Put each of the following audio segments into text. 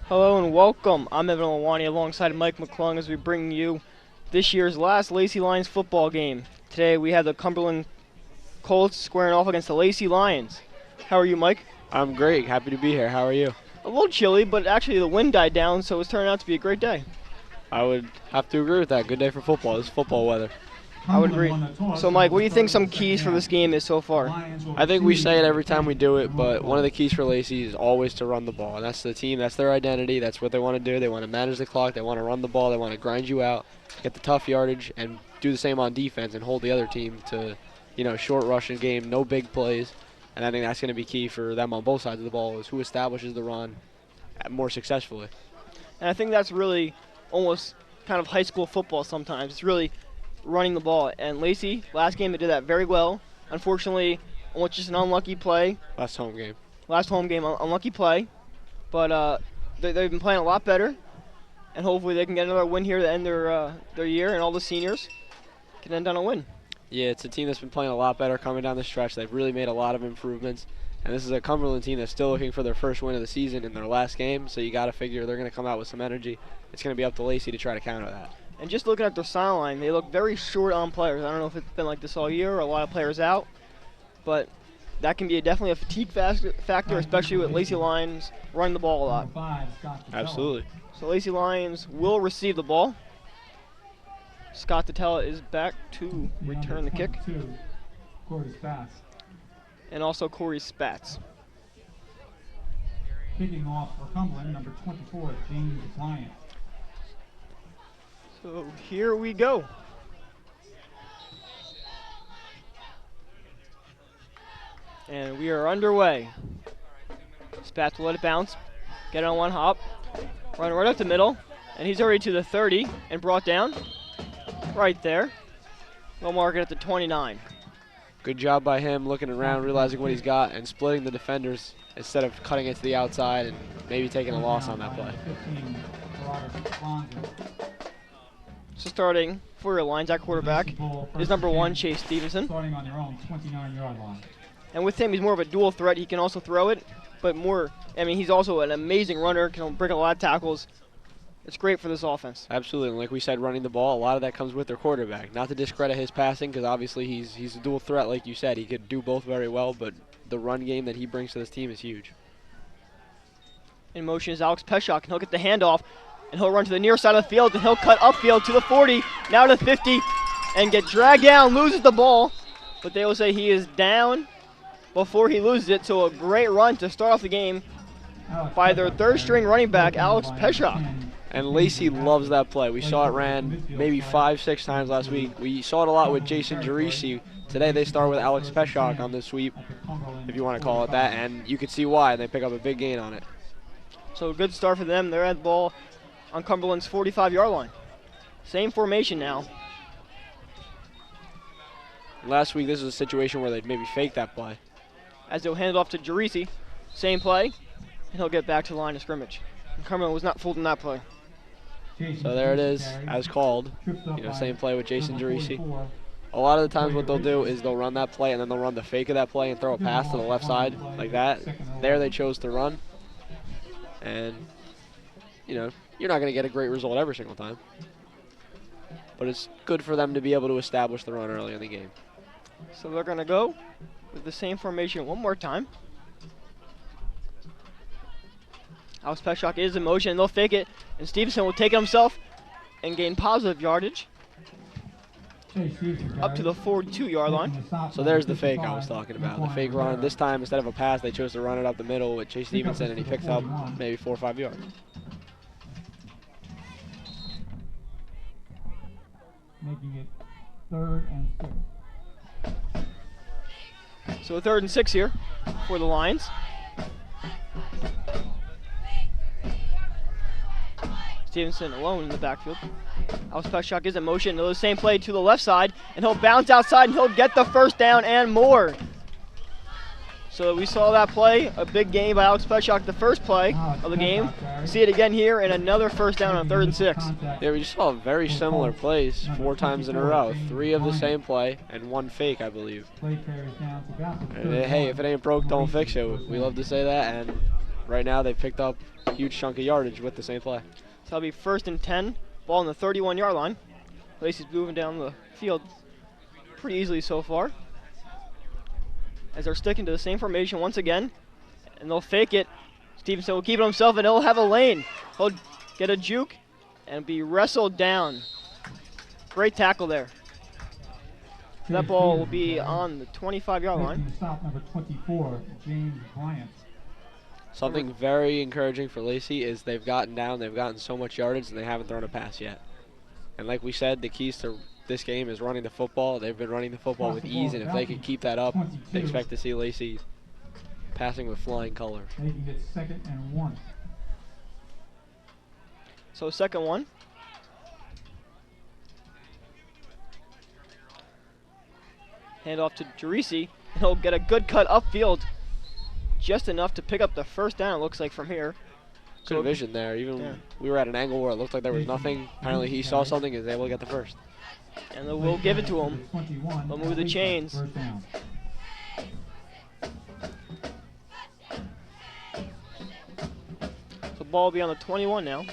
Hello and welcome. I'm Evan Olowiany alongside Mike McClung as we bring you this year's last Lacey Lions football game. Today we have the Cumberland Colts squaring off against the Lacey Lions. How are you, Mike? I'm great. Happy to be here. How are you? A little chilly, but actually the wind died down, so it's turning out to be a great day. I would have to agree with that. Good day for football. It's football weather. I would agree. So, Mike, what do you think some keys for this game is so far? I think we say it every time we do it, but one of the keys for Lacey is always to run the ball. And that's the team. That's their identity. That's what they want to do. They want to manage the clock. They want to run the ball. They want to grind you out, get the tough yardage, and do the same on defense and hold the other team to, short rushing game, no big plays. And I think that's going to be key for them on both sides of the ball is who establishes the run more successfully. And I think that's really almost kind of high school football sometimes. It's really running the ball. And Lacey, last game, they did that very well. Unfortunately, almost just an unlucky play. Last home game, unlucky play. But they've been playing a lot better. And hopefully they can get another win here to end their year, and all the seniors can end on a win. Yeah, it's a team that's been playing a lot better coming down the stretch. They've really made a lot of improvements. And this is a Cumberland team that's still looking for their first win of the season in their last game. So you got to figure they're going to come out with some energy. It's going to be up to Lacey to try to counter that. And just looking at their sideline, they look very short on players. I don't know if it's been like this all year or a lot of players out, but that can be definitely a fatigue factor, especially with Lacey Lions running the ball a lot. Absolutely. So Lacey Lions will receive the ball. Scott Tatella is back to return the kick. And also Corey Spatz. Kicking off for Cumberland, number 24, James Bryant. So here we go. And we are underway. Spatz will let it bounce. Get it on one hop. Run right up the middle. And he's already to the 30 and brought down. Right there. We'll mark it at the 29. Good job by him looking around, realizing what he's got, and splitting the defenders instead of cutting it to the outside and maybe taking a loss on that play. So starting for your Lions at quarterback is number 1, Chase Stevenson. Starting on their own 29-yard line. And with him, he's more of a dual threat. He can also throw it, but he's also an amazing runner, can break a lot of tackles. It's great for this offense. Absolutely, and like we said, running the ball, a lot of that comes with their quarterback. Not to discredit his passing, because obviously he's a dual threat, like you said. He could do both very well, but the run game that he brings to this team is huge. In motion is Alex Peshok, and he'll get the handoff, and he'll run to the near side of the field, and he'll cut upfield to the 40, now to the 50, and get dragged down, loses the ball, but they will say he is down before he loses it, so a great run to start off the game by their third-string running back, Alex Peshok. And Lacey loves that play. We saw it ran maybe 5-6 times last week. We saw it a lot with Jason Gerisi. Today they start with Alex Peshok on the sweep, if you want to call it that, and you can see why. They pick up a big gain on it. So a good start for them. They're at the ball on Cumberland's 45-yard line. Same formation now. Last week this was a situation where they'd maybe fake that play. As they'll hand it off to Gerisi. Same play, and he'll get back to the line of scrimmage. And Cumberland was not fooled in that play. So there it is, as called. Same play with Jason Gerisi. A lot of the times what they'll do is they'll run that play and then they'll run the fake of that play and throw a pass to the left side like that. There they chose to run. And, you're not going to get a great result every single time. But it's good for them to be able to establish the run early in the game. So they're going to go with the same formation one more time. Alex Peshok is in motion, and they'll fake it, and Stevenson will take it himself and gain positive yardage up to the 42-yard line. So there's the fake I was talking about. The fake run. This time, instead of a pass, they chose to run it up the middle with Chase Stevenson, and he picks up maybe 4 or 5 yards. Making it 3rd and 6. So 3rd and 6 here for the Lions. Stevenson alone in the backfield. Alex Peshok is in motion. The same play to the left side, and he'll bounce outside, and he'll get the first down and more. So we saw that play, a big gain by Alex Peshok, the first play of the game. See it again here, and another first down on 3rd and 6. Yeah, we just saw very similar plays 4 times in a row. 3 of the same play and 1 fake, I believe. And, hey, if it ain't broke, don't fix it. We love to say that, and right now they've picked up a huge chunk of yardage with the same play. So that'll be 1st and 10. Ball on the 31-yard line. Lacey's moving down the field pretty easily so far, as they're sticking to the same formation once again, and they'll fake it. Stevenson will keep it himself, and he'll have a lane. He'll get a juke and be wrestled down. Great tackle there. That ball will be on the 25-yard line. Stop number 24, James Bryant. Something very encouraging for Lacey is they've gotten down, they've gotten so much yardage, and they haven't thrown a pass yet. And like we said, the keys to this game is running the football. They've been running the football with ease, and if they can keep that up, they expect to see Lacey passing with flying colors. Making it 2nd and 1. So 2nd 1. Hand off to Gerisi, and he'll get a good cut upfield. Just enough to pick up the 1st down, it looks like, from here. Good vision there. Even we were at an angle where it looked like there was nothing. Apparently he saw something and was able to get the 1st. And we'll give it to him. They'll move the chains. So the ball will be on the 21 now.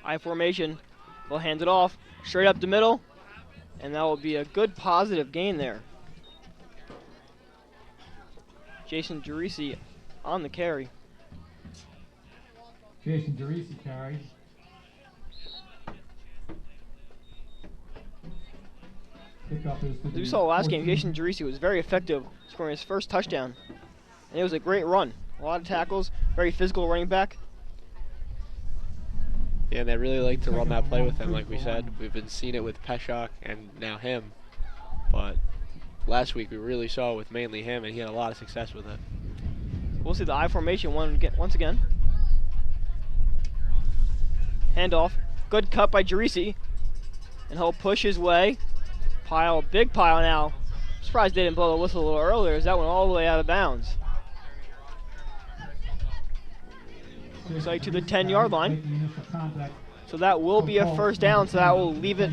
I formation. They'll hand it off straight up the middle, and that will be a good positive gain there. Jason Gerisi on the carry. Jason Gerisi carry. Pickup is As we saw last game, Jason Gerisi was very effective, scoring his 1st touchdown. And it was a great run. A lot of tackles, very physical running back. Yeah, and they really like to run that play with him, like we said. We've been seeing it with Peshok and now him. But last week we really saw it with mainly him, and he had a lot of success with it. We'll see the I formation once again. Handoff. Good cut by Gerisi. And he'll push his way. Big pile now. Surprised they didn't blow the whistle a little earlier, as that went all the way out of bounds. Looks like to the 10-yard line. So that will be a 1st down, so that will leave it.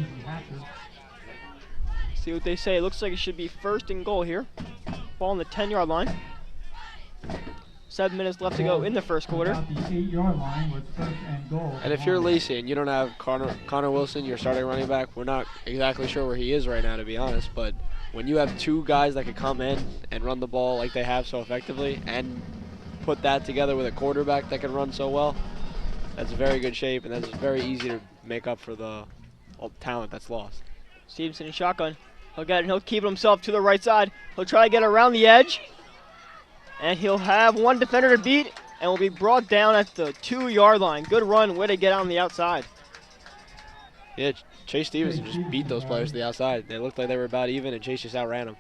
See what they say. It looks like it should be 1st and goal here. Ball on the 10-yard line. 7 minutes left to go in the 1st quarter. And if you're Lacey and you don't have Connor Wilson, your starting running back, we're not exactly sure where he is right now, to be honest. But when you have 2 guys that could come in and run the ball like they have so effectively, and put that together with a quarterback that can run so well, that's very good shape, and that's very easy to make up for the talent that's lost. Stevenson in shotgun. He'll get it, and he'll keep it himself to the right side. He'll try to get around the edge, and he'll have one defender to beat, and will be brought down at the 2-yard line. Good run, way to get on the outside. Yeah, Chase Stevenson just beat those players to the outside. They looked like they were about even, and Chase just outran them.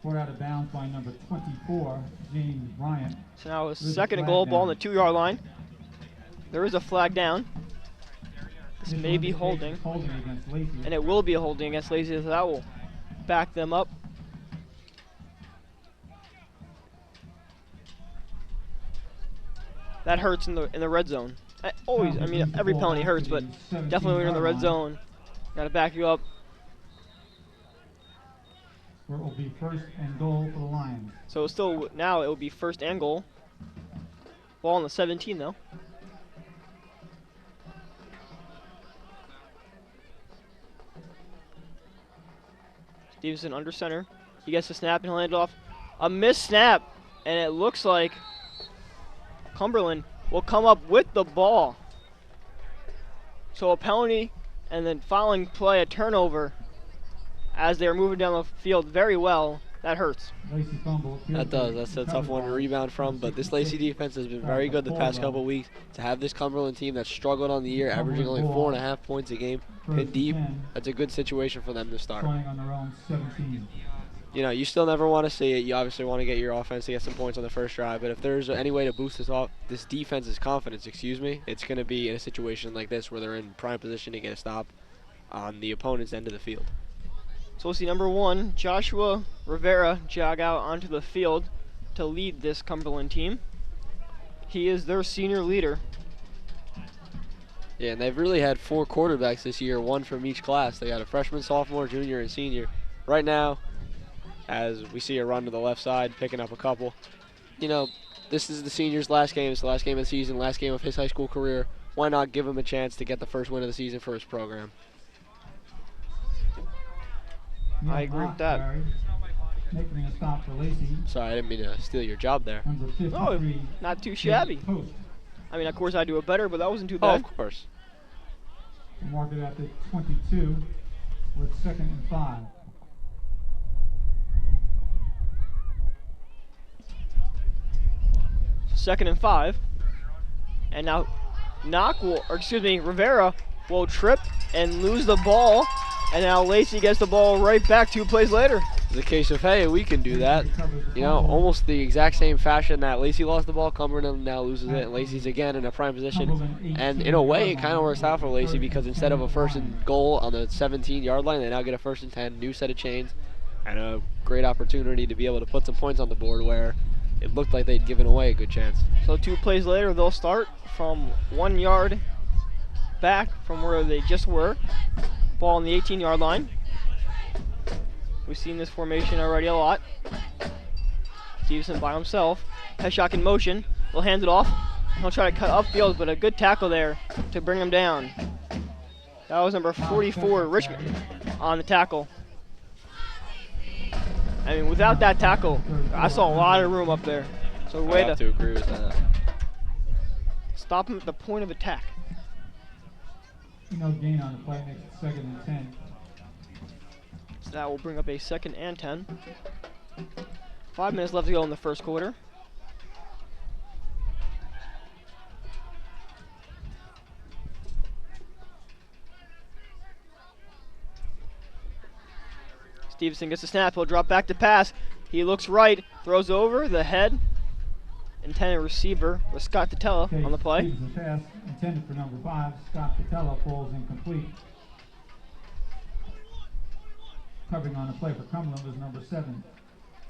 Brought out of bounds by number 24, James Bryant. So now a 2nd and goal, ball on the 2-yard line. There is a flag down. This may be holding, and it will be a holding against Lacey, so that will back them up. That hurts in the red zone. I mean, every penalty hurts, but definitely when you're in the red zone, gotta back you up. Where it will be 1st and goal for the Lions. So still now it will be 1st and goal. Ball on the 17 though. Stevenson under center. He gets the snap and he'll hand it off. A missed snap, and it looks like Cumberland will come up with the ball. So a penalty, and then following play, a turnover. As they're moving down the field very well, that hurts. That does. That's a tough one to rebound from. But this Lacey defense has been very good the past couple of weeks. To have this Cumberland team that's struggled on the year, averaging only 4.5 points a game, hit deep, that's a good situation for them to start. You know, you still never want to see it. You obviously want to get your offense to get some points on the 1st drive. But if there's any way to boost this defense's confidence, it's going to be in a situation like this where they're in prime position to get a stop on the opponent's end of the field. So we'll see number 1, Joshua Rivera, jog out onto the field to lead this Cumberland team. He is their senior leader. Yeah, and they've really had 4 quarterbacks this year, 1 from each class. They got a freshman, sophomore, junior, and senior. Right now, as we see a run to the left side, picking up a couple. You know, this is the senior's last game. It's the last game of the season, last game of his high school career. Why not give him a chance to get the first win of the season for his program? I agree with that. Making a stop for Lacey. Sorry, I didn't mean to steal your job there. Number 53. Oh, not too shabby. Post. I mean, of course, I do it better, but that wasn't too Oh, bad. of course. Mark it at the 22 with 2nd and 5. Second and 5. And now Rivera will trip and lose the ball. And now Lacey gets the ball right back 2 plays later. In the case of, hey, we can do that. You know, almost the exact same fashion that Lacey lost the ball, Cumberland now loses it, and Lacey's again in a prime position. And in a way, it kind of works out for Lacey because instead of a 1st and goal on the 17-yard line, they now get a 1st and 10, new set of chains, and a great opportunity to be able to put some points on the board where it looked like they'd given away a good chance. So 2 plays later, they'll start from 1 yard back from where they just were. Ball on the 18-yard line. We've seen this formation already a lot. Stevenson by himself. Peshok in motion. He'll hand it off. He'll try to cut upfield, but a good tackle there to bring him down. That was number 44, Richmond, on the tackle. I mean, without that tackle, I saw a lot of room up there. So I way have to agree with that. stop him at the point of attack. No gain on the play, makes it 2nd and 10. So that will bring up a 2nd and 10. 5 minutes left to go in the first quarter. Stevenson gets the snap. He'll drop back to pass. He looks right, throws over the head. Intended receiver was Scott Tatella on the play. Stevenson pass intended for number 5. Scott Tatella falls incomplete. Covering on the play for Cumberland was number 7,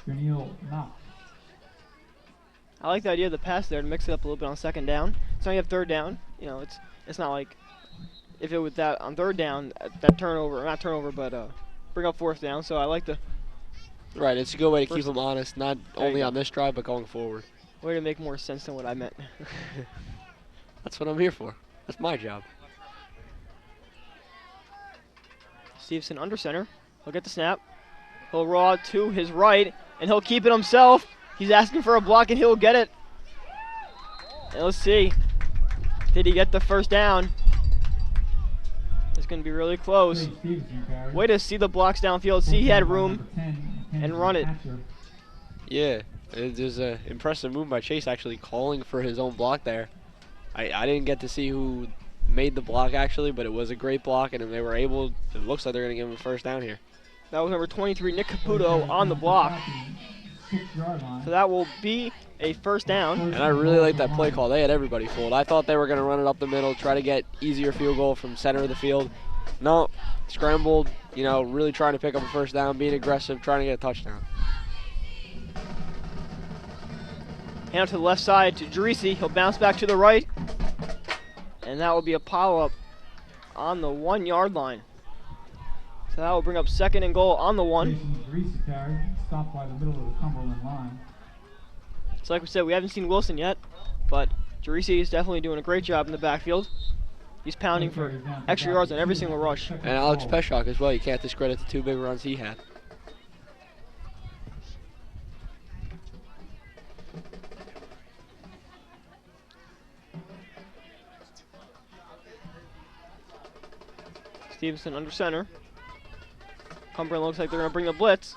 Granil Knox. I like the idea of the pass there to mix it up a little bit on 2nd down. So now you have 3rd down. You know, it's not like if it was that on 3rd down, that turnover, not turnover, but bring up 4th down. So I like the Right, it's a good way to keep First- them honest, not There you only go. on this drive, but going forward. way to make more sense than what I meant. That's what I'm here for. That's my job. Stevenson under center. He'll get the snap. He'll roll out to his right, and he'll keep it himself. He's asking for a block, and he'll get it. And let's see. Did he get the 1st down? It's going to be really close. Stevenson carries. Way to see the blocks downfield. See he had room. Number 10, and run it. Hatcher. Yeah, there's an impressive move by Chase actually calling for his own block there. I didn't get to see who made the block actually, but it was a great block, and they were able, it looks like they're going to give him a 1st down here. That was number 23, Nick Caputo, on the block. 6-yard line. So that will be a 1st down. And I really like that play call. They had everybody fooled. I thought they were going to run it up the middle, try to get easier field goal from center of the field. No, scrambled, you know, really trying to pick up a 1st down, being aggressive, trying to get a touchdown. Hand out to the left side to Jerisi. He'll bounce back to the right. And that will be a pile-up on the 1-yard line. So that will bring up 2nd and goal on the 1. Jason Dreese carry, stopped by the middle of the Cumberland line. So like we said, we haven't seen Wilson yet, but Jerisi is definitely doing a great job in the backfield. He's pounding for extra yards on every single rush. And Alex Peshok as well. You can't discredit the 2 big runs he had. Stevenson under center. Cumberland looks like they're going to bring the blitz.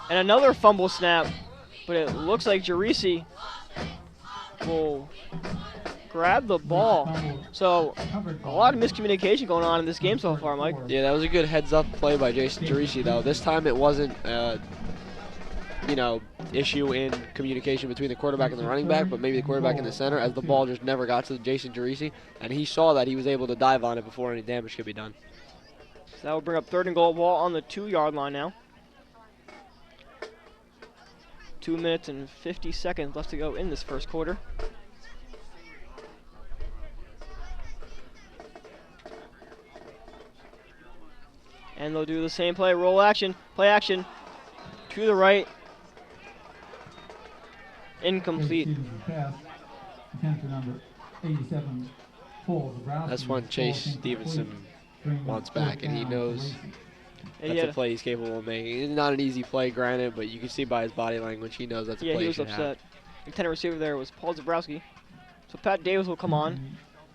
And another fumble snap, but it looks like Jerisi will grab the ball. So a lot of miscommunication going on in this game so far, Mike. Yeah, that was a good heads-up play by Jason Jerisi, though. This time it wasn't, you know, issue in communication between the quarterback and the running back, but maybe the quarterback in the center, as the ball just never got to Jason Jerisi, and he saw that he was able to dive on it before any damage could be done. So that will bring up 3rd and goal, ball on the 2-yard line now. 2 minutes and 50 seconds left to go in this first quarter. And they'll do the same play, roll action, play action, to the right. Incomplete. That's one Chase Stevenson wants back, and he knows that's a play he's capable of making. It's not an easy play, granted, but you can see by his body language he knows that's a play. Yeah, he was upset. Intended receiver there was Paul Zabrowski. So Pat Davis will come on.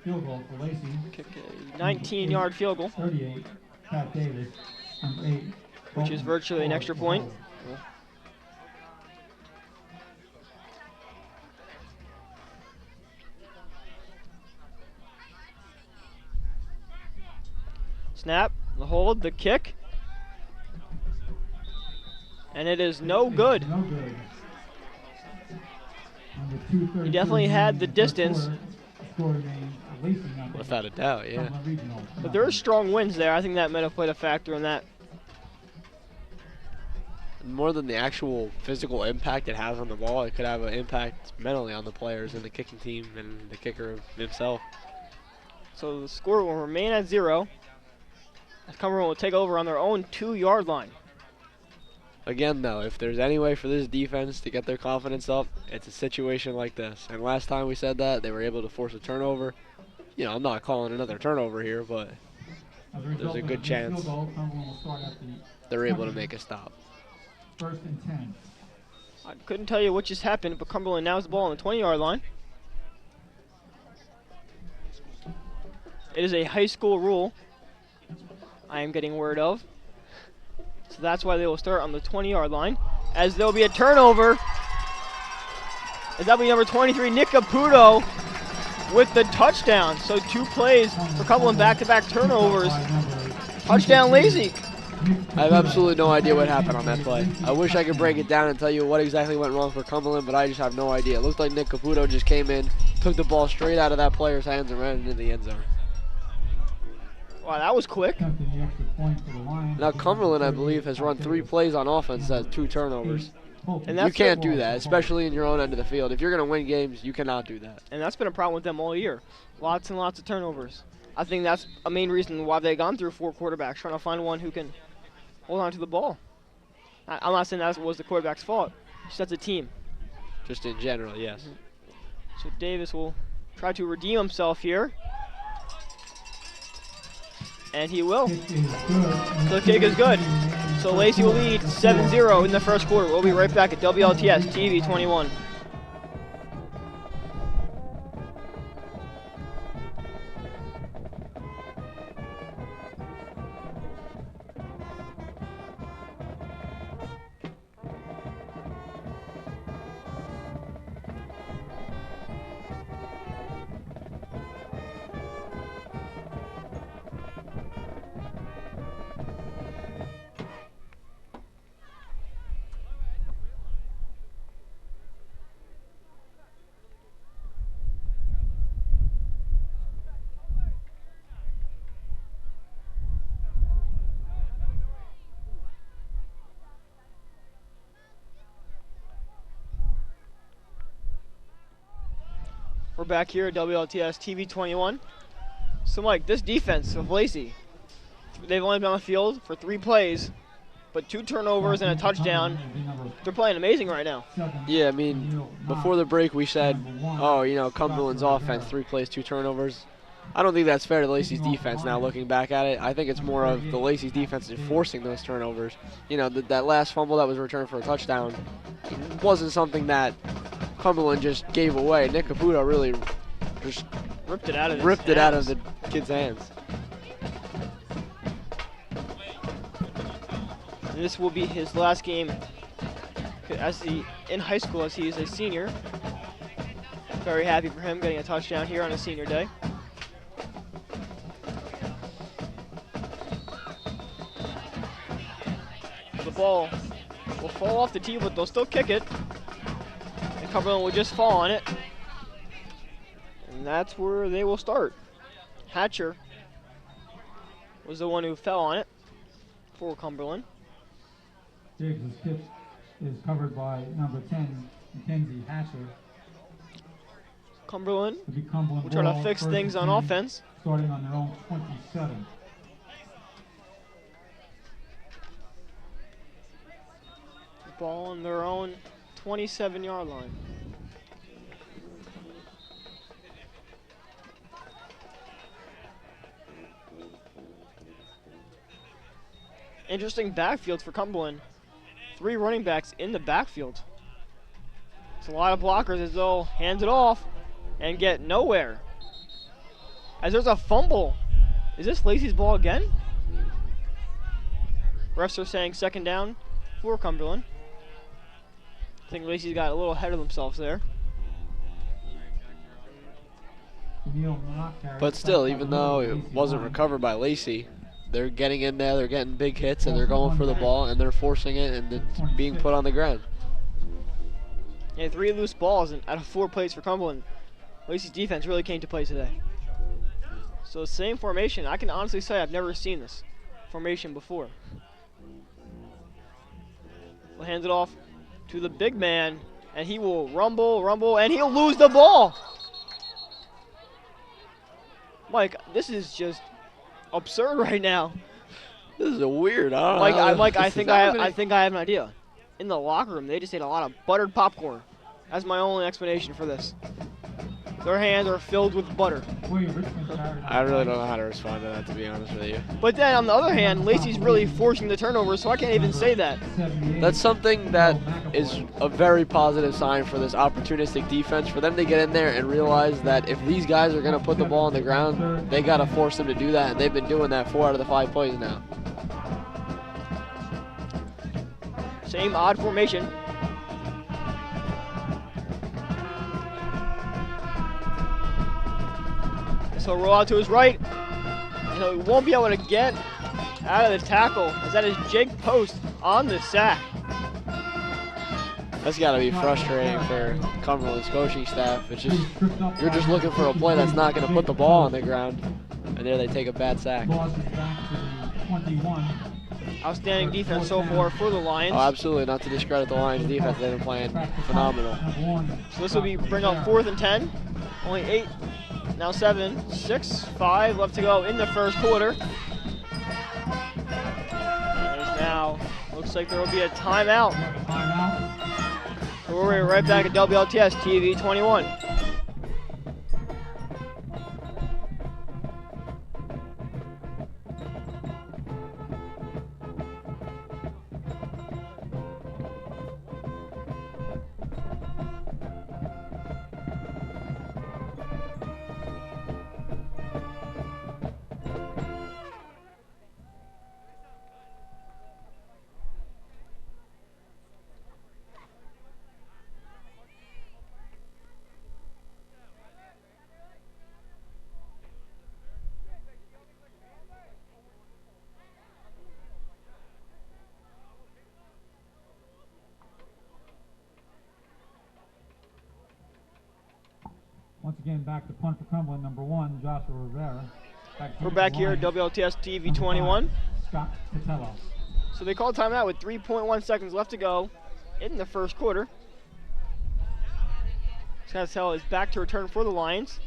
Field goal for Lacey. Kick a 19-yard field goal. 38, Pat Davis, number 8. Which is virtually an extra point. Snap, the hold, the kick. And it is no good. No good. He definitely had the distance. Without a doubt, yeah. But there are strong winds there. I think that might have played a factor in that. More than the actual physical impact it has on the ball, it could have an impact mentally on the players and the kicking team and the kicker himself. So the score will remain at 0. As Cumberland will take over on their own 2-yard line. Again, though, if there's any way for this defense to get their confidence up, it's a situation like this. And last time we said that, they were able to force a turnover. You know, I'm not calling another turnover here, but there's a good chance they're able to make a stop. 1st and 10. I couldn't tell you what just happened, but Cumberland now has the ball on the 20-yard line. It is a high school rule I am getting word of. So that's why they will start on the 20-yard line, as there will be a turnover. As that will be number 23, Nick Caputo, with the touchdown. So 2 plays for Cumberland, back-to-back turnovers. Touchdown, Lacey. I have absolutely no idea what happened on that play. I wish I could break it down and tell you what exactly went wrong for Cumberland, but I just have no idea. It looked like Nick Caputo just came in, took the ball straight out of that player's hands and ran it into the end zone. Wow, that was quick. Now Cumberland, I believe, has run 3 plays on offense that has 2 turnovers. And you can't do that, especially in your own end of the field. If you're going to win games, you cannot do that. And that's been a problem with them all year. Lots and lots of turnovers. I think that's a main reason why they've gone through 4 quarterbacks, trying to find one who can hold on to the ball. I'm not saying that was the quarterback's fault. Just that's a team. Just in general, yes. So Davis will try to redeem himself here. And he will. So the kick is good. So Lacey will lead 7-0 in the first quarter. We'll be right back at WLTS TV 21. We're back here at WLTS TV 21. So Mike, this defense of Lacey, they've only been on the field for 3 plays, but 2 turnovers and a touchdown. They're playing amazing right now. Yeah, I mean, before the break we said, oh, you know, Cumberland's offense, 3 plays, 2 turnovers. I don't think that's fair to Lacey's defense now looking back at it. I think it's more of the Lacey's defense enforcing those turnovers. You know, that last fumble that was returned for a touchdown wasn't something that Cumberland just gave away. Nick Caputo really just ripped it out of the kid's hands. And this will be his last game in high school as he is a senior. Very happy for him getting a touchdown here on his senior day. The ball will fall off the tee, but they'll still kick it. And Cumberland will just fall on it. And that's where they will start. Hatcher was the one who fell on it. for Cumberland. Jiggs' pitch is covered by number 10, Mackenzie Hatcher. Cumberland To be Cumberland will try to ball, fix first things and on 10, offense. Starting on their own 27. Ball on their own 27-yard line. Interesting backfield for Cumberland. 3 running backs in the backfield. It's a lot of blockers as they'll hand it off and get nowhere. As there's a fumble. Is this Lacey's ball again? Refs are saying second down for Cumberland. I think Lacey's got a little ahead of themselves there. But still, even though it wasn't recovered by Lacey, they're getting in there, they're getting big hits, and they're going for the ball, and they're forcing it, and it's being put on the ground. Yeah, 3 loose balls and out of 4 plays for Cumberland. Lacey's defense really came to play today. So same formation. I can honestly say I've never seen this formation before. We'll hand it off to the big man, and he will rumble, and he'll lose the ball. Mike, this is just absurd right now. This is a weird. I think I have an idea. In the locker room, they just ate a lot of buttered popcorn. That's my only explanation for this. Their hands are filled with butter. I really don't know how to respond to that, to be honest with you. But then on the other hand, Lacey's really forcing the turnovers, so I can't even say that. That's something that is a very positive sign for this opportunistic defense, for them to get in there and realize that if these guys are going to put the ball on the ground, they got to force them to do that, and they've been doing that 4 out of the 5 plays now. Same odd formation. So roll out to his right, and he won't be able to get out of the tackle, as that is Jake Post on the sack. That's got to be frustrating for Cumberland's coaching staff. It's just, you're just looking for a play that's not going to put the ball on the ground, and there they take a bad sack. Outstanding defense so far for the Lions. Oh, absolutely, not to discredit the Lions defense. They've been playing phenomenal. So this will be bring up 4th and 10. Only 8, now 7, 6, 5 left to go in the first quarter. There's now, looks like there will be a timeout. So we're right back at WLTS TV 21. Once again, back to punt for Cumberland, number 1, Joshua Rivera. We're back here at WLTS TV 21. Scott Patello. So they called timeout with 3.1 seconds left to go in the first quarter. Scott Patello is back to return for the Lions.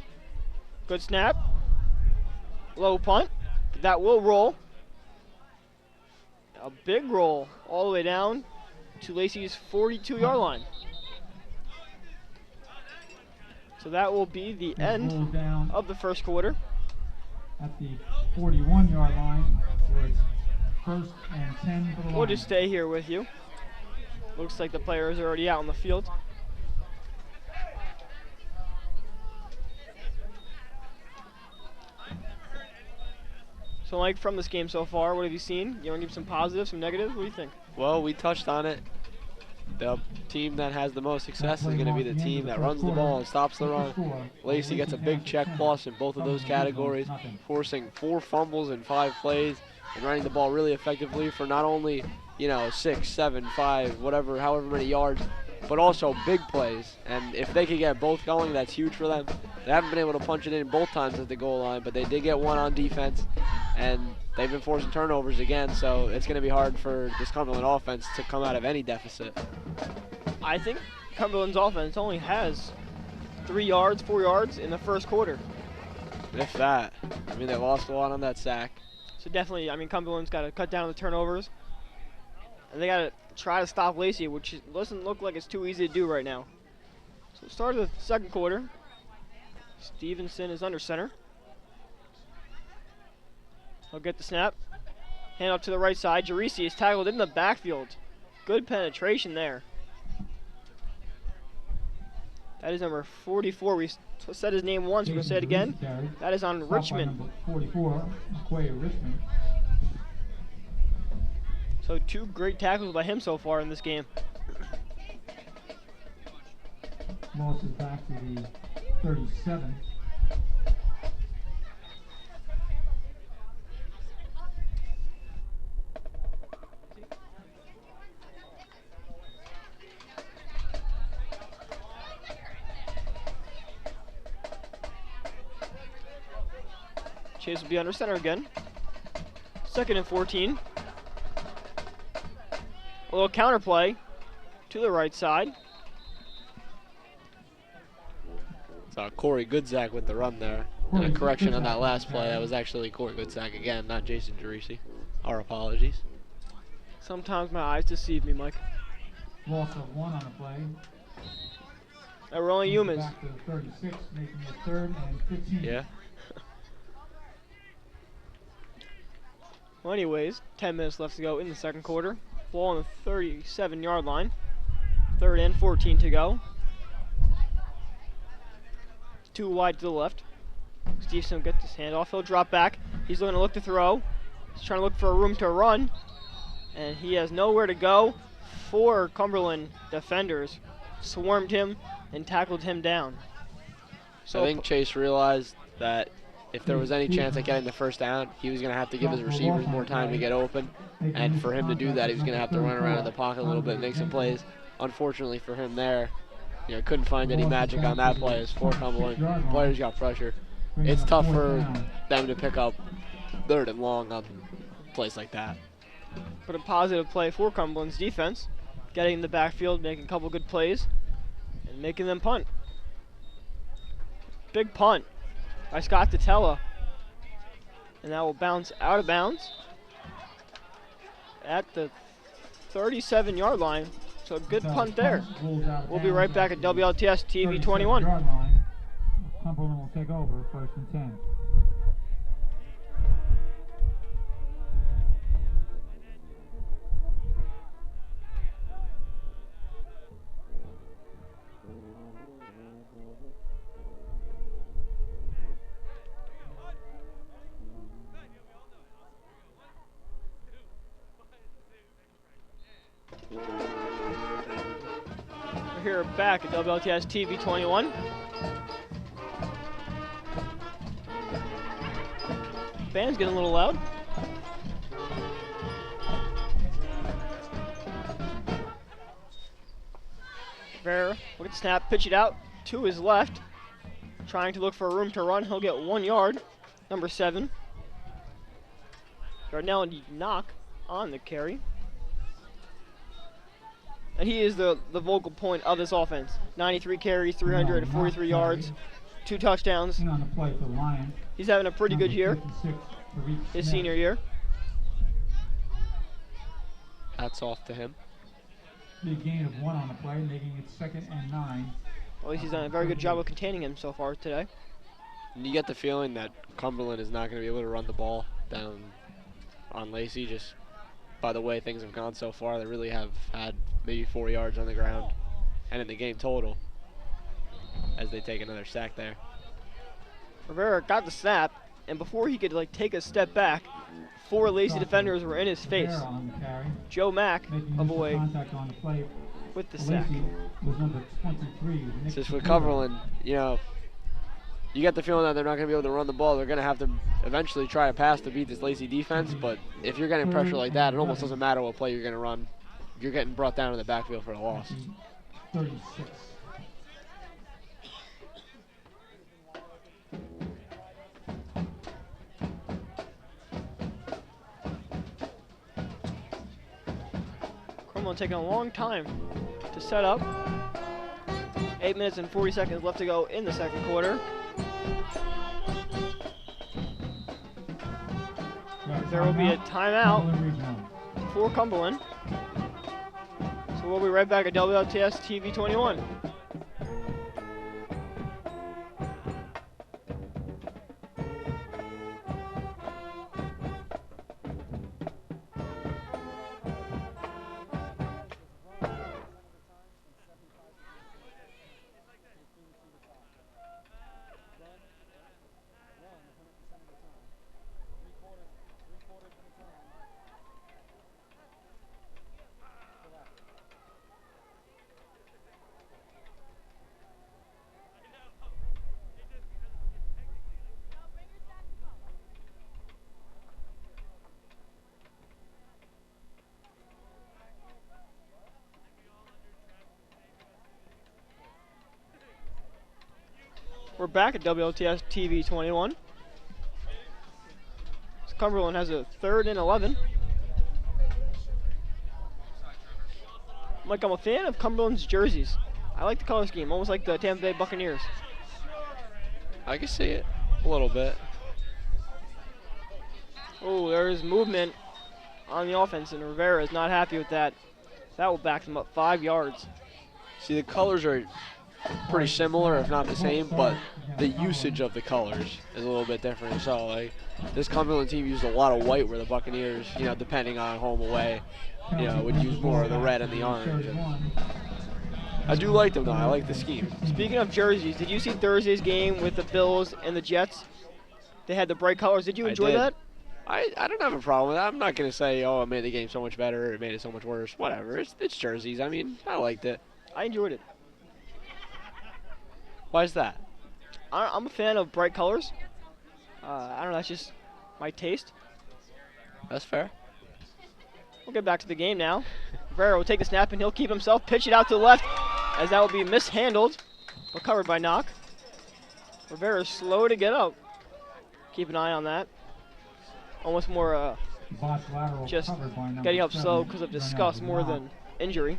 Good snap. Low punt. That will roll. A big roll all the way down to Lacey's 42-yard line. So that will be the end of the first quarter. At the 41-yard line, where it's 1st and 10 for the We'll Lions. just stay here with you. Looks like the player is already out on the field. So, Mike, from this game so far, what have you seen? You want to give some positives, some negatives? What do you think? Well, we touched on it. The team that has the most success is going to be the team that runs the ball and stops the run. Lacey gets a big check plus in both of those categories, forcing 4 fumbles in 5 plays and running the ball really effectively for not only, 6, 7, 5, whatever, however many yards, but also big plays. And if they could get both going, that's huge for them. They haven't been able to punch it in both times at the goal line, but they did get one on defense. and they've been forcing turnovers again, so it's going to be hard for this Cumberland offense to come out of any deficit. I think Cumberland's offense only has 3 yards, 4 yards in the first quarter. If that. I mean, they lost a lot on that sack. So definitely, I mean, Cumberland's got to cut down the turnovers. And they got to try to stop Lacey, which doesn't look like it's too easy to do right now. So start of the second quarter. Stevenson is under center. He'll get the snap. Hand up to the right side. Jarisi is tackled in the backfield. Good penetration there. That is number 44. We said his name once. We're going to say it again. That is on Richmond. Number 44, McQuay Richmond. So 2 great tackles by him so far in this game. Loss is back to the 37. Chase will be under center again. 2nd and 14. A little counter play to the right side. Corey Goodzak with the run there. And a correction on that last play. That was actually Corey Goodzak again, not Jason Jarisi. Our apologies. Sometimes my eyes deceive me, Mike. Loss of 1 on the play. We're only humans. Back to the 36, making it 3rd and 15. Yeah. Well, anyways, 10 minutes left to go in the second quarter. Ball on the 37-yard line. 3rd and 14 to go. 2 wide to the left. Stevenson gets his handoff. He'll drop back. He's going to look to throw. He's trying to look for a room to run. And he has nowhere to go. 4 Cumberland defenders swarmed him and tackled him down. So I think Chase realized that if there was any chance at getting the first down, he was going to have to give his receivers more time to get open. And for him to do that, he was going to have to run around in the pocket a little bit and make some plays. Unfortunately for him there, couldn't find any magic on that play as 4 Cumberland players got pressure. It's tough for them to pick up 3rd and long on plays like that. But a positive play for Cumberland's defense, getting in the backfield, making a couple good plays, and making them punt. Big punt by Scott Titella. And that will bounce out of bounds at the 37-yard line. So a good punt there. We'll be right back at WLTS TV 21. Cumberland will take over 1st and 10. We're here back at WLTS TV 21. Band's getting a little loud. Trevor, look at the snap, pitch it out to his left. Trying to look for a room to run. He'll get 1 yard. Number 7. Darnell knock on the carry. And he is the vocal point of this offense. 93 carries, 343 yards, 2 touchdowns. On the play for Lions. He's having a pretty good year, his senior year. Hats off to him. Big gain of 1 on the play, making it 2nd and 9. At least he's done a very good job of containing him so far today. And you get the feeling that Cumberland is not going to be able to run the ball down on Lacey just by the way things have gone so far. They really have had maybe 4 yards on the ground and in the game total as they take another sack there. Rivera got the snap, and before he could take a step back, 4 Lacey defenders were in his face. Joe Mack avoid with the sack. Just with Cumberland, you get the feeling that they're not going to be able to run the ball. They're going to have to eventually try a pass to beat this Lacey defense, but if you're getting pressure like that, it almost doesn't matter what play you're going to run. You're getting brought down in the backfield for a loss. 36. Cumberland taking a long time to set up. 8 minutes and 40 seconds left to go in the second quarter. There will be a timeout for Cumberland. So we'll be right back at WLTS TV 21. We're back at WLTS TV 21. So Cumberland has a 3rd and 11. Mike, I'm a fan of Cumberland's jerseys. I like the color scheme, almost like the Tampa Bay Buccaneers. I can see it a little bit. Oh, there is movement on the offense, and Rivera is not happy with that. That will back them up 5 yards. See, the colors are pretty similar, if not the same, but the usage of the colors is a little bit different. So, like, this Cumberland team used a lot of white, where the Buccaneers, you know, depending on home away, you know, would use more of the red and the orange. And I do like them, though. I like the scheme. Speaking of jerseys, did you see Thursday's game with the Bills and the Jets? They had the bright colors. Did you enjoy that? I don't have a problem with that. I'm not going to say, oh, it made the game so much better or it made it so much worse. Whatever. It's jerseys. I mean, I liked it. I enjoyed it. Why is that? I'm a fan of bright colors. I don't know, that's just my taste. That's fair. We'll get back to the game now. Rivera will take the snap and he'll keep himself, pitch it out to the left, as that will be mishandled, but covered by Knock. Rivera's slow to get up. Keep an eye on that. Almost more just getting up slow because of disgust more than injury.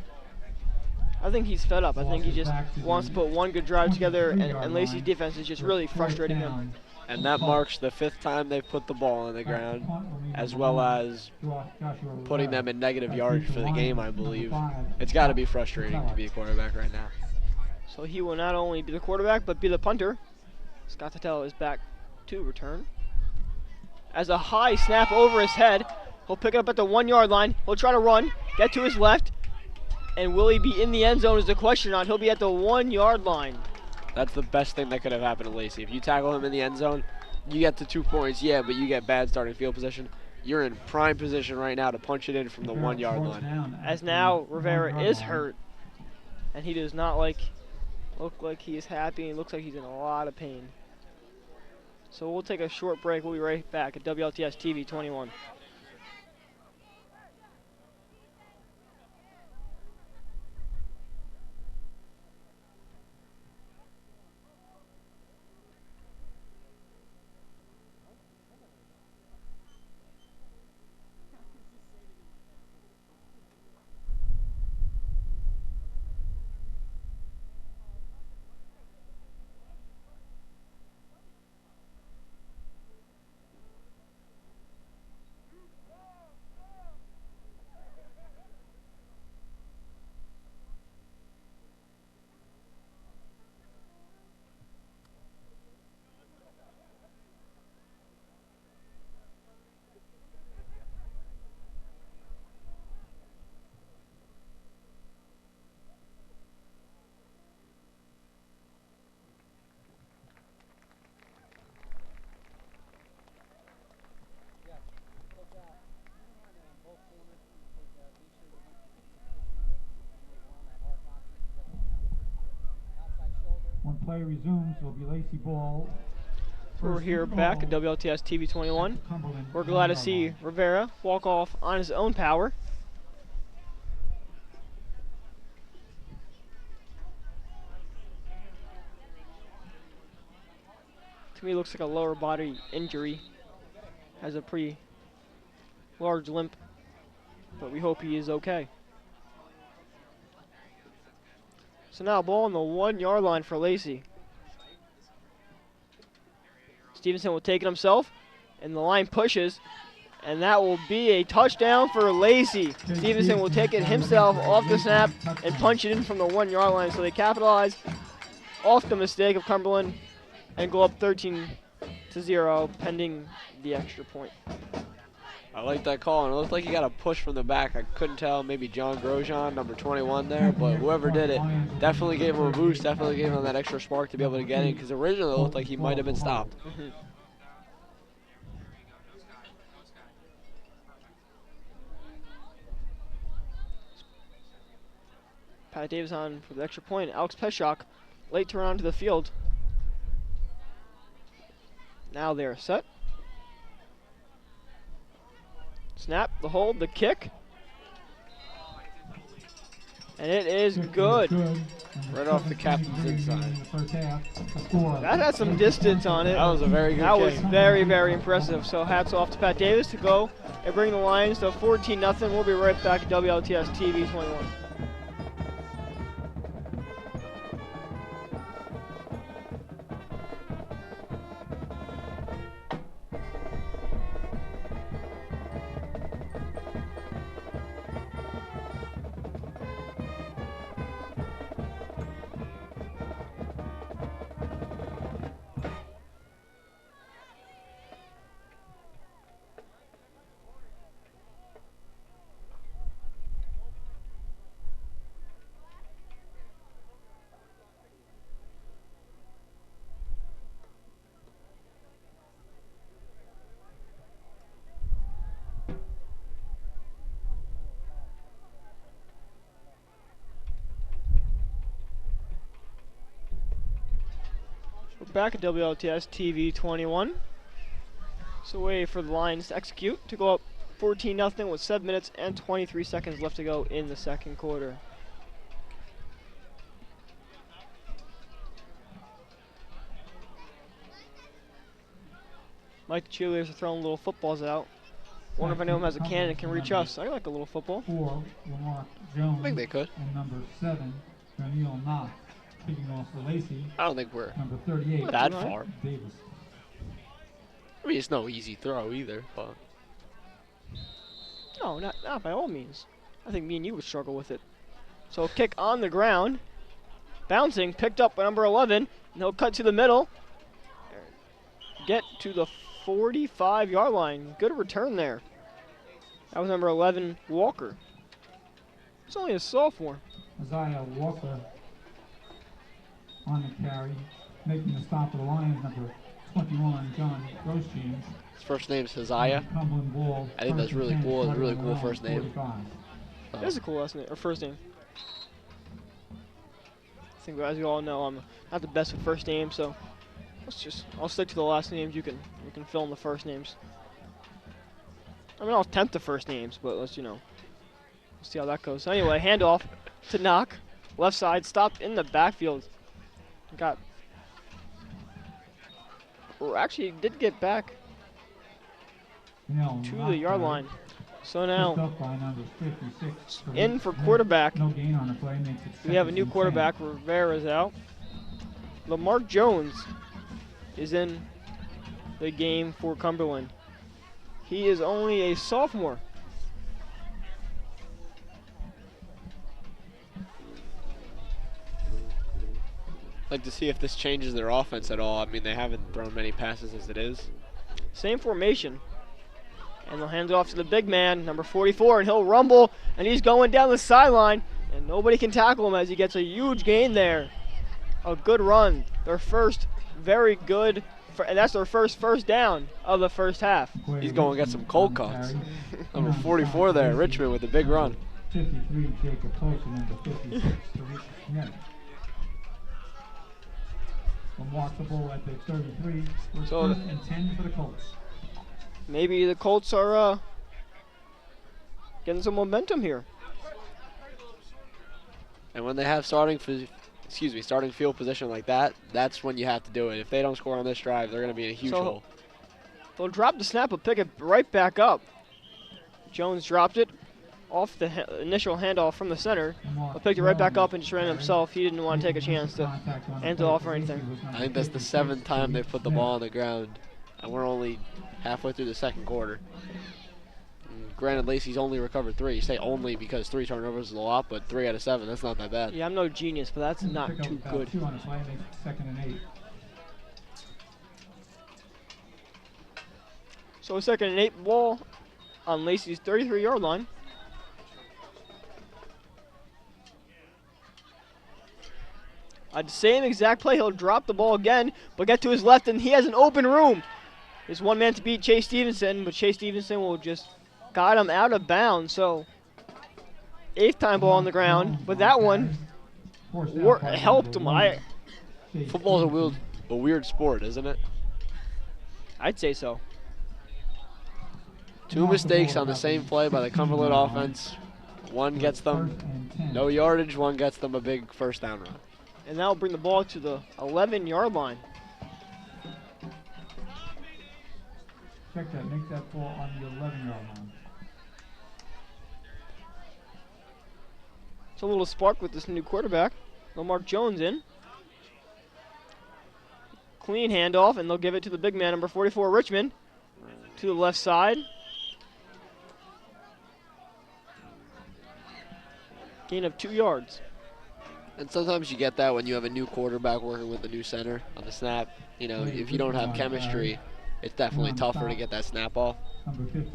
I think he's fed up. I think he just wants to put one good drive together, and Lacey's defense is just really frustrating him. And that marks the 5th time they've put the ball on the ground, as well as putting them in negative yardage for the game, I believe. It's got to be frustrating to be a quarterback right now. So he will not only be the quarterback, but be the punter. Scott Tattel is back to return. As a high snap over his head, he'll pick it up at the 1-yard line. He'll try to run, get to his left, and will he be in the end zone is the question on. He'll be at the 1-yard line. That's the best thing that could have happened to Lacey. If you tackle him in the end zone, you get the 2 points, yeah, but you get bad starting field position. You're in prime position right now to punch it in from the 1-yard line. As now Rivera is hurt, and he does not look like he is happy, and looks like he's in a lot of pain. So we'll take a short break. We'll be right back at WLTS TV 21. When play resumes, it'll be Lacey ball. We're here back at WLTS TV 21. We're glad to see Rivera walk off on his own power. To me, it looks like a lower body injury. Has a pretty large limp, but we hope he is okay. So now ball on the 1 yard line for Lacey. Stevenson will take it himself, and the line pushes, and that will be a touchdown for Lacey. Stevenson will take it himself off the snap and punch it in from the 1 yard line. So they capitalize off the mistake of Cumberland and go up 13-0 pending the extra point. I like that call, and it looked like he got a push from the back. I couldn't tell, maybe John Grosjean, number 21 there, but whoever did it definitely gave him a boost, definitely gave him that extra spark to be able to get in, because originally it looked like he might have been stopped. Pat Davis on for the extra point. Alex Peshok late to run onto the field. Now they're set. Snap, the hold, the kick. And it is good. Right off the captain's inside. That had some distance on it. That was a very good That kick. was very, very impressive. So hats off to Pat Davis to go and bring the Lions to 14-0. We'll be right back at WLTS TV 21. Back at WLTS TV 21. So way for the Lions to execute to go up 14-0 with 7 minutes and 23 seconds left to go in the second quarter. Mike, the cheerleaders are throwing little footballs out. Wonder if anyone has a cannon that can reach us. I like a little football. 4, Lamar Jones. I think they could. And number 7, Daniel Knott. Kicking off for Lacey. I don't think we're Number 38. that far. Davis. I mean, it's no easy throw either, but No, not by all means. I think me and you would struggle with it. So kick on the ground. Bouncing, picked up by number 11. And he'll cut to the middle. Get to the 45-yard line. Good return there. That was number 11, Walker. He's only a sophomore. Isaiah Walker on the carry. Making the stop for the Lions, number 21, John Grosjean. his first name's Haziah. Cumberland ball. I think that's really cool. It's a really cool first name. That is a cool last name, or first name. I think, as you all know, I'm not the best with first names, so I'll stick to the last names. You can fill in the first names. I mean, I'll attempt the first names, but let's see how that goes. So anyway, handoff to Knock, left side, stopped in the backfield. Actually did get back to the yard line. So now in for quarterback. No gain on the play, makes it We have a second new and quarterback. Rivera's out. Lamar Jones is in the game for Cumberland. He is only a sophomore. Like to see if this changes their offense at all. I mean, they haven't thrown many passes as it is. Same formation. And they'll hand it off to the big man, number 44, and he'll rumble, and he's going down the sideline, and nobody can tackle him as he gets a huge gain there. A good run. Their first very good, and that's their first down of the first half. He's going to get some cold cuts. Number 44 there, Richmond with a big run. 53, Jacob Post, and number 56, Tariq Nett. Remarkable at the 33. So First and 10 for the Colts. Maybe the Colts are getting some momentum here. And when they have starting field position like that, that's when you have to do it. If they don't score on this drive, they're going to be in a huge hole. They'll drop the snap, but pick it right back up. Jones dropped it. off the initial handoff from the center, Mark but picked it right back Crowell up and just ran it himself. He didn't want to take a chance to hand it off or anything. I think that's the 7th time they put the ball on the ground, and we're only halfway through the second quarter. And granted, Lacey's only recovered 3. You say only because 3 turnovers is a lot, but 3 out of 7, that's not that bad. Yeah, I'm no genius, but that's not Pick up too about good. 2 on the play, makes it 2nd and 8. So a 2nd and 8 ball on Lacey's 33-yard line. The same exact play, he'll drop the ball again, but get to his left, and he has an open room. There's one man to beat Chase Stevenson, but Chase Stevenson will just got him out of bounds. So 8th time ball on the ground, but that one helped him. Football's a weird sport, isn't it? I'd say so. 2 mistakes on the same play by the Cumberland offense. One gets them no yardage, one gets them a big first down run. And that'll bring the ball to the 11-yard line. Check that, make that ball on the 11-yard line. It's a little spark with this new quarterback. Lamar Jones in. Clean handoff, and they'll give it to the big man, number 44, Richmond, to the left side. Gain of 2 yards. And sometimes you get that when you have a new quarterback working with the new center on the snap. You know, if you don't have chemistry, it's definitely tougher to get that snap off.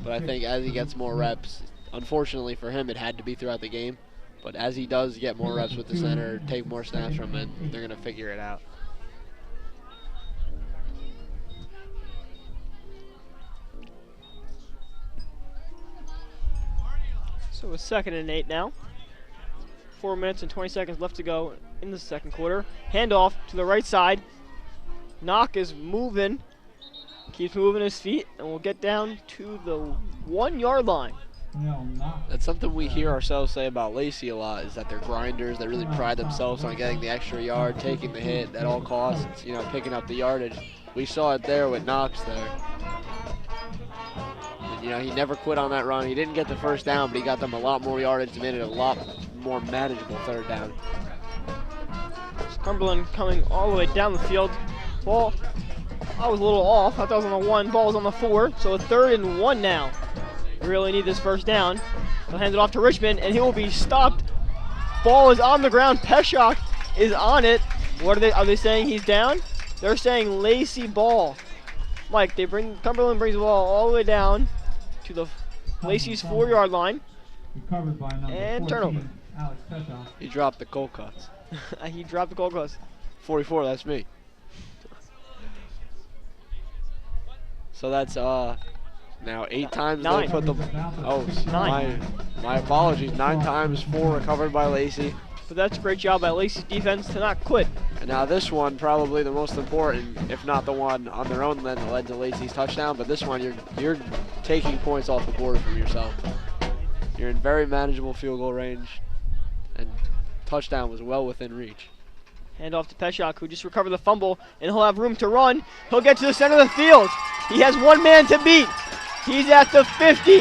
But I think as he gets more reps, unfortunately for him, it had to be throughout the game. But as he does get more reps with the center, take more snaps from it, they're going to figure it out. So a 2nd and 8 now. 4 minutes and 20 seconds left to go in the second quarter. Handoff to the right side. Knock is moving. Keeps moving his feet, and we'll get down to the 1-yard line. That's something we hear ourselves say about Lacey a lot, is that they're grinders. They really pride themselves on getting the extra yard, taking the hit at all costs, you know, picking up the yardage. We saw it there with Knox there. And, you know, he never quit on that run. He didn't get the first down, but he got them a lot more yardage, made it a lot more manageable 3rd down. Cumberland coming all the way down the field. Ball, I was a little off. I thought it was on the 1. Ball was on the 4. So a 3rd and 1 now. We really need this first down. They'll hand it off to Richmond, and he will be stopped. Ball is on the ground. Peshok is on it. What are they saying he's down? They're saying Lacey ball. Mike, Cumberland brings the ball all the way down to the Lacey's 4-yard line. Recovered by number And 14, turnover. Alex Peshok. He dropped the goal cuts. He dropped the goal post. 44, that's me. So that's now 8 times 9. they put the my apologies. 9 times, 4 recovered by Lacey. But that's a great job by Lacey's defense to not quit. And now this one, probably the most important, if not the one on their own that led to Lacey's touchdown. But this one, you're taking points off the board from yourself. You're in very manageable field goal range, and touchdown was well within reach. Hand off to Peshok, who just recovered the fumble, and he'll have room to run. He'll get to the center of the field. He has 1 man to beat. He's at the 50.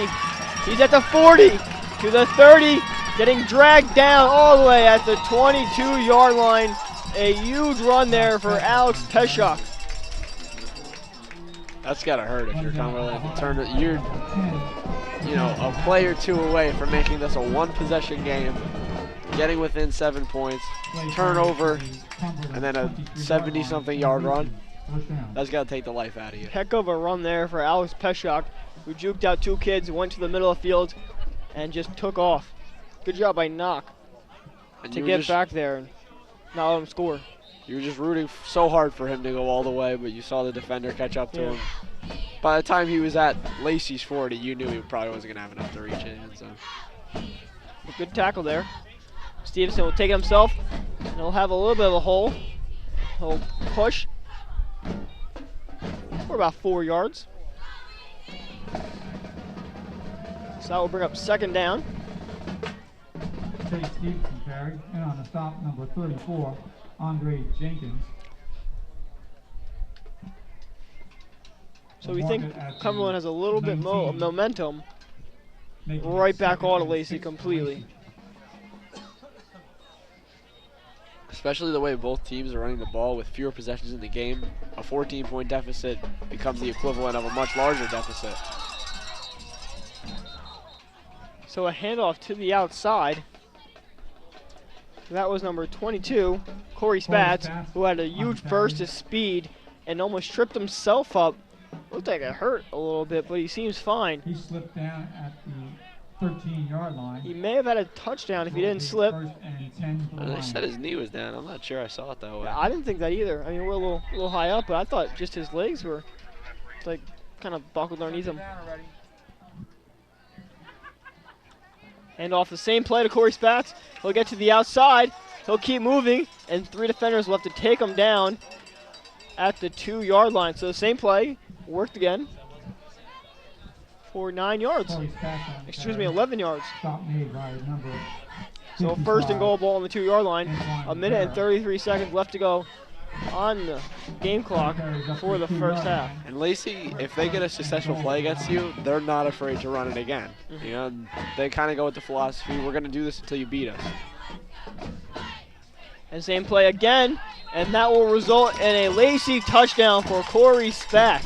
He's at the 40, to the 30, getting dragged down all the way at the 22-yard line. A huge run there for Alex Peshok. That's gotta hurt if you're Cumberland. You're, you know, a play or 2 away from making this a 1-possession game, getting within 7 points, turnover, and then a 70-something yard run. That's gotta take the life out of you. Heck of a run there for Alex Peshok, who juked out 2 kids, went to the middle of the field, and just took off. Good job by Knock to get back there and not let him score. You were just rooting so hard for him to go all the way, but you saw the defender catch up to him. By the time he was at Lacey's 40, you knew he probably wasn't going to have enough to reach it. So. A good tackle there. Stevenson will take it himself, and he'll have a little bit of a hole. He'll push for about 4 yards. So that will bring up 2nd down. Chase Stevenson carry, and on the stop, number 34, Andre Jenkins. So we think Cumberland has a little bit of momentum. right back on to Lacey completely. Especially the way both teams are running the ball with fewer possessions in the game. A 14-point deficit becomes the equivalent of a much larger deficit. So a handoff to the outside. That was number 22, Corey Spatz, who had a huge burst of speed and almost tripped himself up. Looked like it hurt a little bit, but he seems fine. He slipped down at the 13-yard line. He may have had a touchdown if he didn't slip. First and 10 for the They Lions. said his knee was down. I'm not sure I saw it that way. I didn't think that either. I mean, we're a little high up, but I thought just his legs were like kind of buckled underneath him. And off the same play to Corey Spatz. He'll get to the outside. He'll keep moving, and 3 defenders will have to take him down at the 2-yard line. So the same play worked again for 9 yards. Corey Spatz on the Excuse me, carry. 11 yards. Stop made by number So 55, first and goal ball on the 2-yard line. Antoine A minute and Rivera. 33 seconds left to go on the game clock for the first half. And Lacey, if they get a successful play against you, they're not afraid to run it again. You know, they kind of go with the philosophy, we're going to do this until you beat us. And same play again, and that will result in a Lacey touchdown for Corey Spatz.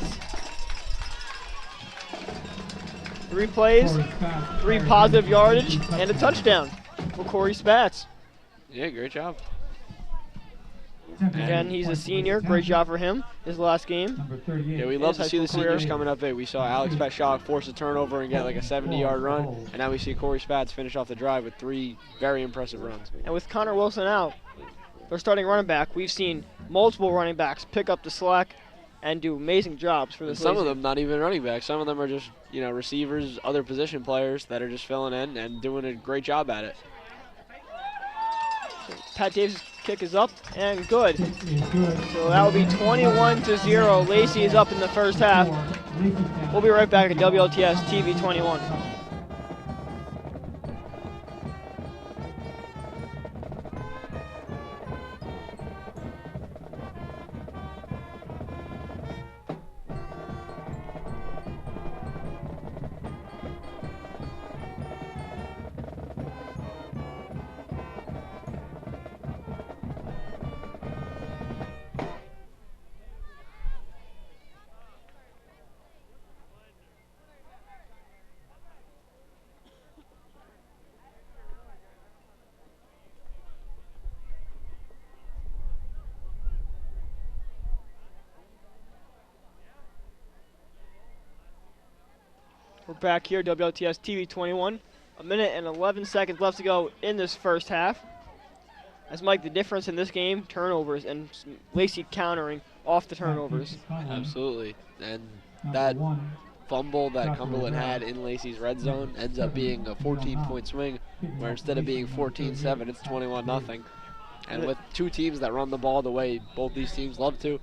3 plays, Corey Spatz 3 carries positive in yardage, for and a touchdown for Corey Spatz. Yeah, great job. Again, he's a senior. Great job for him. His last game. Number 38. Yeah, we love His to see high the school career. seniors coming up big. We saw Alex Petschak force a turnover and get like a 70-yard run, and now we see Corey Spatz finish off the drive with 3 very impressive runs. And with Connor Wilson out, their starting running back, we've seen multiple running backs pick up the slack and do amazing jobs for And this some of Lacey. them not even running backs. Some of them are just, you know, receivers, other position players that are just filling in and doing a great job at it. Pat Davis' kick is up and good. Kick is good. So that will be 21-0. Lacey is up in the first half. We'll be right back at WLTS TV 21. We're back here, WLTS TV 21. A minute and 11 seconds left to go in this first half. As Mike, the difference in this game, turnovers and Lacey countering off the turnovers. Absolutely. And that fumble that Cumberland had in Lacey's red zone ends up being a 14-point swing, where instead of being 14-7, it's 21-0. And with 2 teams that run the ball the way both these teams love to,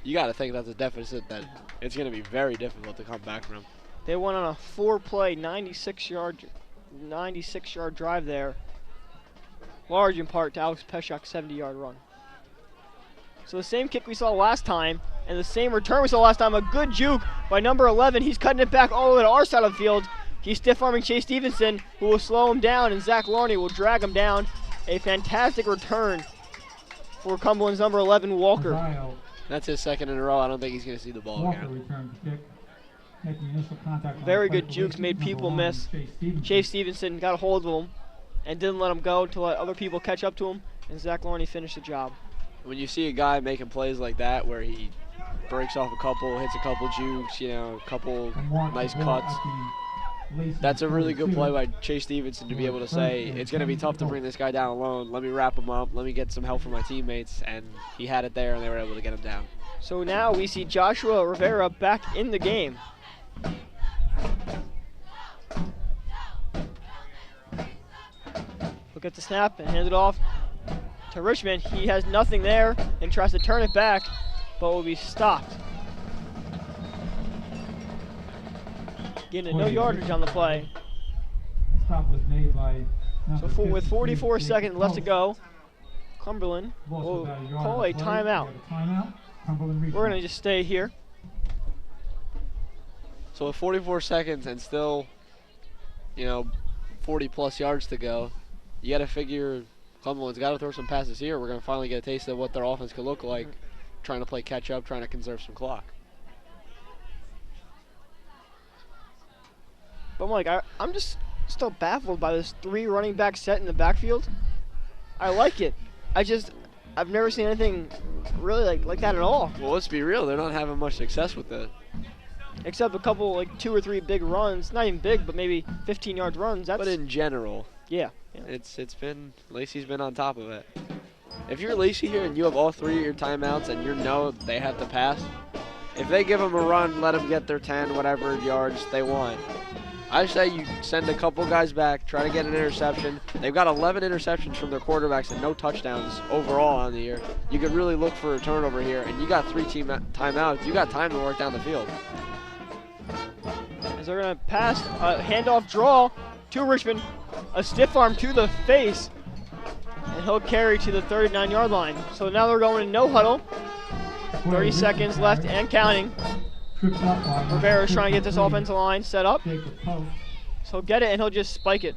you got to think that's a deficit that it's going to be very difficult to come back from. They went on a 4-play, 96-yard drive there, large in part to Alex Petschak's 70-yard run. So the same kick we saw last time, and the same return we saw last time, a good juke by number 11. He's cutting it back all the way to our side of the field. He's stiff-arming Chase Stevenson, who will slow him down, and Zach Larney will drag him down. A fantastic return for Cumberland's number 11, Walker. That's his second in a row. I don't think he's going to see the ball Walker again. returns the kick. Making initial contact on Very the play good for jukes, Lacey. made Number people 1, miss. Chase Stevenson got a hold of him and didn't let him go to let other people catch up to him, and Zach Larney finished the job. When you see a guy making plays like that where he breaks off a couple, hits a couple jukes, you know, a couple nice cuts, that's a really good play by Chase Stevenson to be able to say, it's going to be tough to bring this guy down alone. Let me wrap him up. Let me get some help from my teammates. And he had it there, and they were able to get him down. So now we see Joshua Rivera back in the game. He'll get the snap and hand it off to Richmond. He has nothing there and tries to turn it back, but will be stopped. Getting no yardage on the play. Stop was made by So with 44 seconds left to go, Cumberland will call a timeout. We're going to just stay here. So with 44 seconds and still 40+ yards to go. You got to figure Cumberland's got to throw some passes here. We're going to finally get a taste of what their offense could look like, trying to play catch up, trying to conserve some clock. But I'm like, I'm just still baffled by this 3 running back set in the backfield. I like it. I've never seen anything really like that at all. Well, let's be real. They're not having much success with it. Except a couple, like 2 or 3 big runs. Not even big, but maybe 15-yard runs. But in general, yeah. It's been, Lacey's been on top of it. If you're Lacey here and you have all 3 of your timeouts and you know they have to pass, if they give them a run, let them get their 10, whatever yards they want. I say you send a couple guys back, try to get an interception. They've got 11 interceptions from their quarterbacks and no touchdowns overall on the year. You could really look for a turnover here, and you got 3 team timeouts. You got time to work down the field. As they're going to pass, a handoff draw to Richmond, a stiff arm to the face, and he'll carry to the 39-yard line. So now they're going in no huddle. 30 seconds left and counting. Rivera's trying to get this offensive line set up. So he'll get it, and he'll just spike it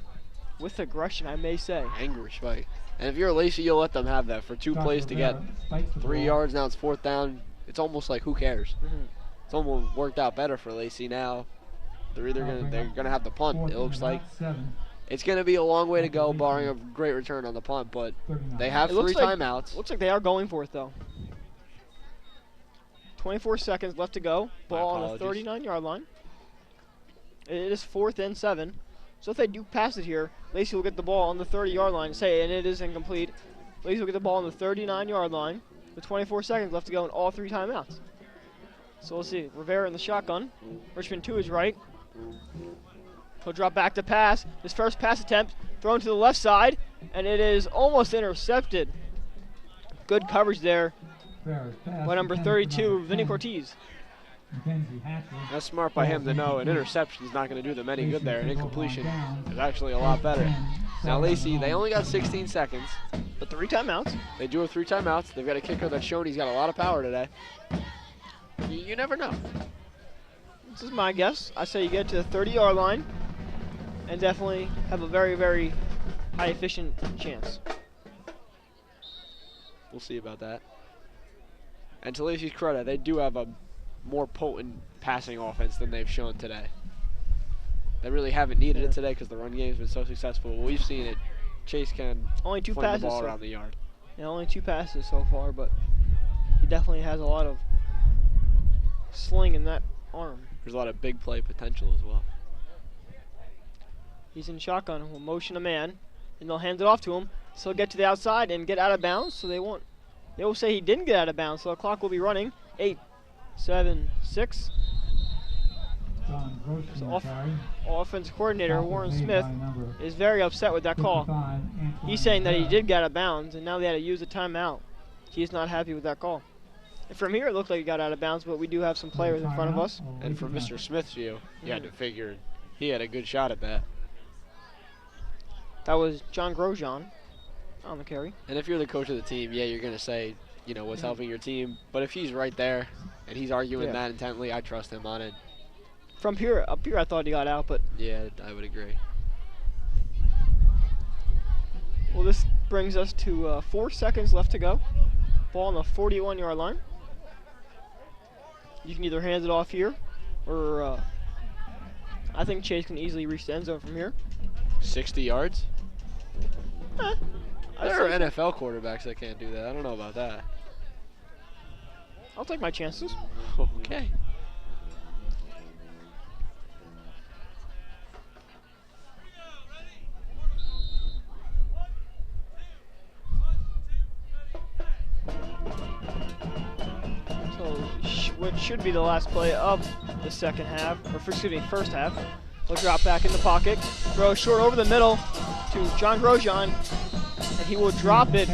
with aggression, I may say. Angry spike. And if you're Lacey, you'll let them have that for 2 plays to get 3 yards. Now it's 4th down. It's almost like, who cares? It's almost worked out better for Lacey now. They're gonna have the punt. It looks like it's gonna be a long way to go, barring a great return on the punt. But they have 3 timeouts. Looks like they are going for it though. 24 seconds left to go. Ball on the 39-yard line. It is 4th and 7. So if they do pass it here, Lacey will get the ball on the 30-yard line. And it is incomplete. Lacey will get the ball on the 39-yard line with 24 seconds left to go in all 3 timeouts. So we'll see. Rivera in the shotgun. Richmond to his right. He'll drop back to pass. His first pass attempt thrown to the left side, and it is almost intercepted. Good coverage there by number 32, Vinny Cortez. That's smart by him to know an interception is not going to do them any good there. An incompletion is actually a lot better. Now Lacey, they only got 16 seconds. But 3 timeouts. They do have 3 timeouts. They've got a kicker that's shown he's got a lot of power today. You never know. This is my guess. I say you get to the 30-yard line and definitely have a very, very high efficient chance. We'll see about that. And to Lacey's credit, they do have a more potent passing offense than they've shown today. They really haven't needed it today because the run game's been so successful. We've seen it. Chase can only 2 fling passes the ball around the yard. Yeah, only 2 passes so far, but he definitely has a lot of sling in that arm. There's a lot of big play potential as well. He's in shotgun. Will motion a man, and they'll hand it off to him. So he'll get to the outside and get out of bounds. So they will say he didn't get out of bounds. So the clock will be running. 8, 7, 6. So offense coordinator Warren Smith is very upset with that call. He's saying that he did get out of bounds, and now they had to use a timeout. He's not happy with that call. And from here, it looked like he got out of bounds, but we do have some players in front of us. And from Mr. Smith's view, you had to figure he had a good shot at that. That was John Grosjean on the carry. And if you're the coach of the team, yeah, you're going to say, what's helping your team. But if he's right there and he's arguing that intently, I trust him on it. From here, up here, I thought he got out, but... Yeah, I would agree. Well, this brings us to 4 seconds left to go. Ball on the 41-yard line. You can either hand it off here, or I think Chase can easily reach the end zone from here. 60 yards? There are so. NFL quarterbacks that can't do that. I don't know about that. I'll take my chances. Okay. What should be the last play of the second half, or excuse me, first half. He'll drop back in the pocket, throw short over the middle to John Grosjean, and he will drop it,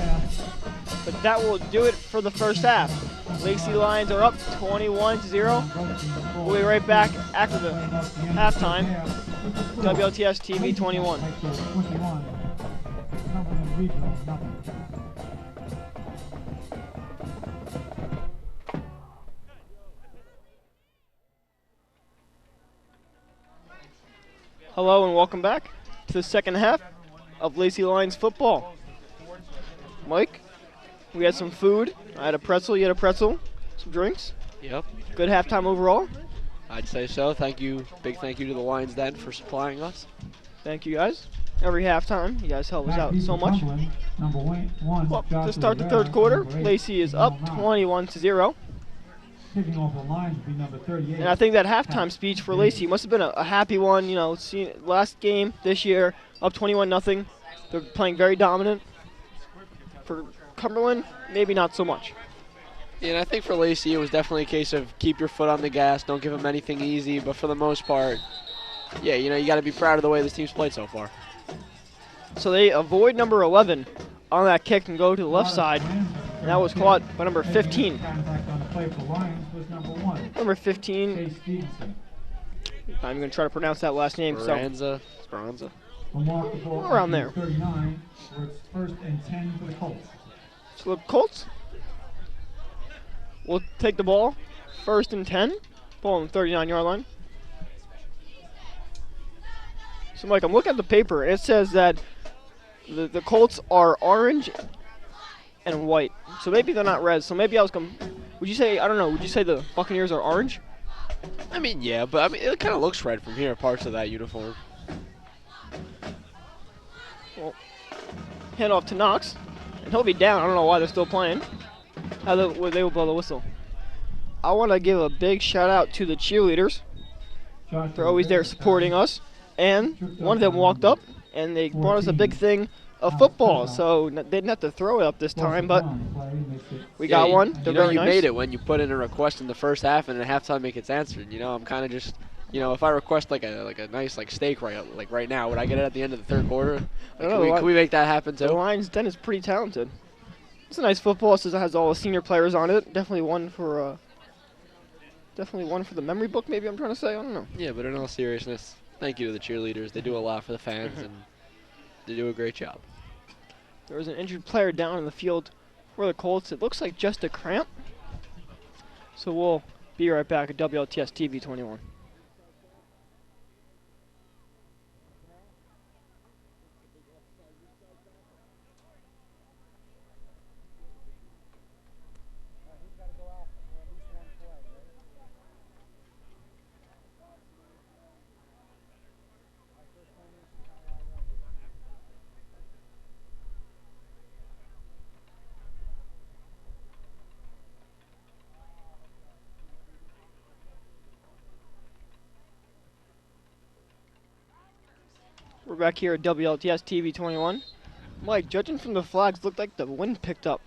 but that will do it for the first half. Lacey Lions are up 21-0. We'll be right back after the halftime. WLTS TV 21. Hello and welcome back to the second half of Lacey Lions football. Mike, we had some food. I had a pretzel, you had a pretzel, some drinks. Yep. Good halftime overall. I'd say so. Thank you. Big thank you to the Lions Den for supplying us. Thank you guys. Every halftime, you guys help us out so much. Well, to start the third quarter, Lacey is up 21-0. Kicking off the line would be number 38. And I think that halftime speech for Lacey must have been a happy one. You know, seeing last game this year, up 21-0. They're playing very dominant. For Cumberland, maybe not so much. Yeah, and I think for Lacey, it was definitely a case of keep your foot on the gas, don't give them anything easy. But for the most part, yeah, you know, you got to be proud of the way this team's played so far. So they avoid number 11 on that kick and go to the left side. And that was caught by number 15. Number 15. I'm going to try to pronounce that last name. Speranza. Around there. 39, where it's first and 10 for the Colts. So the Colts will take the ball. First and 10. Ball on the 39-yard line. So, Mike, I'm looking at the paper. It says that the Colts are orange and white. So maybe they're not red. So maybe I was would you say, I don't know, would you say the Buccaneers are orange? I mean, yeah, but I mean, it kind of looks red from here, parts of that uniform. Well, hand off to Knox. And he'll be down. I don't know why they're still playing. They will blow the whistle. I want to give a big shout out to the cheerleaders. They're always there supporting us. And one of them walked up and they brought us a big thing of football. So they didn't have to throw it up this time, but we got one. They're you know, very you nice. made it when you put in a request in the first half and at halftime it gets answered. You know, I'm kind of just, you know, if I request like a nice steak right now, would I get it at the end of the third quarter? Can we make that happen too? The Lions Den is pretty talented. It's a nice football. It has all the senior players on it. Definitely one for the memory book. Maybe I'm trying to say. I don't know. Yeah, but in all seriousness, thank you to the cheerleaders. They do a lot for the fans and they do a great job. There was an injured player down in the field for the Colts. It looks like just a cramp. So we'll be right back at WLTS TV 21. We're back here at WLTS TV 21. Mike, judging from the flags, looked like the wind picked up.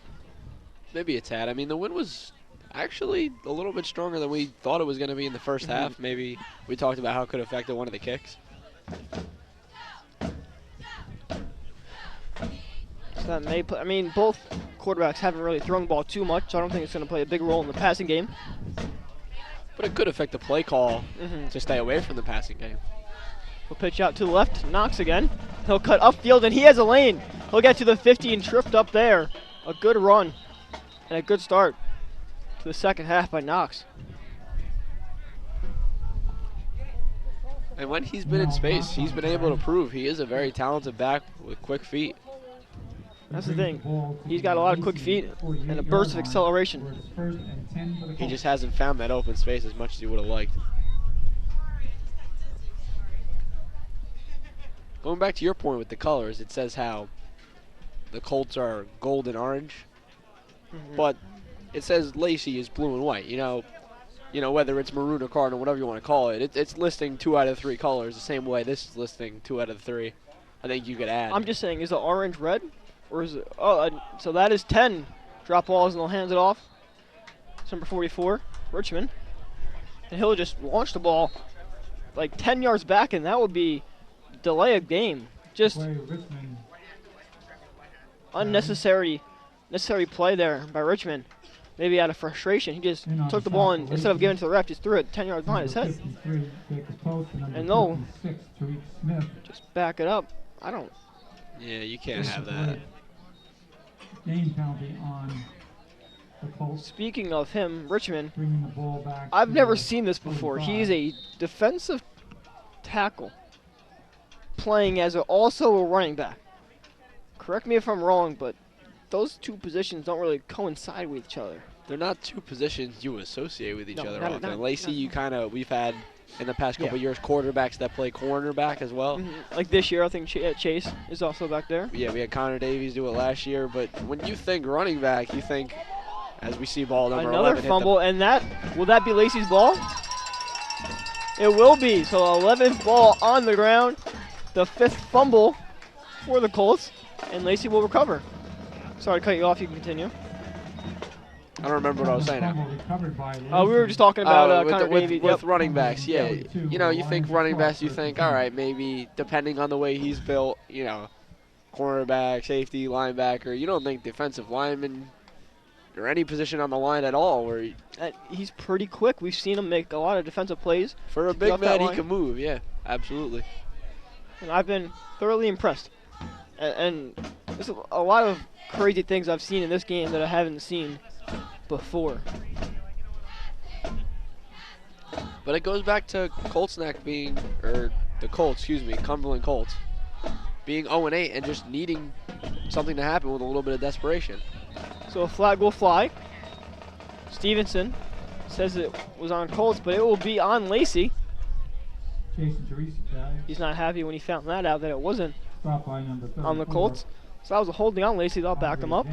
Maybe a tad. I mean, the wind was actually a little bit stronger than we thought it was going to be in the first half. Maybe we talked about how it could have affected one of the kicks. So that may I mean, both quarterbacks haven't really thrown the ball too much, so I don't think it's going to play a big role in the passing game. But it could affect the play call to stay away from the passing game. He'll pitch out to the left, Knox again. He'll cut upfield, and he has a lane. He'll get to the 50 and tripped up there. A good run and a good start to the second half by Knox. And when he's been in space, he's been able to prove he is a very talented back with quick feet. That's the thing. He's got a lot of quick feet and a burst of acceleration. He just hasn't found that open space as much as he would have liked. Going back to your point with the colors, it says how the Colts are gold and orange, but it says Lacey is blue and white. You know, whether it's maroon or cardinal, whatever you want to call it, it's listing 2 out of 3 colors the same way this is listing 2 out of 3. I think you could add. I'm just saying, is it orange red, or is it? Oh, so that is 10 drop balls, and they'll hand it off. It's number 44, Richmond, and he'll just launch the ball like 10 yards back, and that would be delay a game. Just unnecessary play there by Richmond. Maybe out of frustration, he just took the ball and instead of giving it to the ref, just threw it 10 yards behind his head. And no, just back it up. I don't. Yeah, you can't have that. Game penalty on the Colts. Speaking of him, Richmond, Bringing the ball back I've to never the seen this before. 45. He's a defensive tackle. playing as also a running back. Correct me if I'm wrong, but those two positions don't really coincide with each other. They're not two positions you associate with each No, other not- often. not- Lacey, we've had in the past couple Yeah. years quarterbacks that play cornerback as well. Like this year, I think Chase is also back there. Yeah, we had Connor Davies do it last year, but when you think running back, you think, as we see ball number Another 11 fumble, and will that be Lacey's ball? It will be. So 11th ball on the ground, the 5th fumble for the Colts, and Lacey will recover. Sorry to cut you off. You can continue. I don't remember what I was saying now. We were just talking about with, Connor with Davies. with Yep. running backs, yeah. You know, you think running backs, you think, all right, maybe depending on the way he's built, you know, cornerback, safety, linebacker. You don't think defensive lineman or any position on the line at all. Where He's pretty quick. We've seen him make a lot of defensive plays. for a get big off that man, he line. can move. Yeah, absolutely. And I've been thoroughly impressed. And there's a lot of crazy things I've seen in this game that I haven't seen before. But it goes back to Cumberland Colts being 0-8 and just needing something to happen with a little bit of desperation. So a flag will fly. Stevenson says it was on Colts, but it will be on Lacey. Jason Teresi, He's not happy when he found that out, that it wasn't stop by number 34. on the Colts. So that was a holding on Lacey. They'll back him up.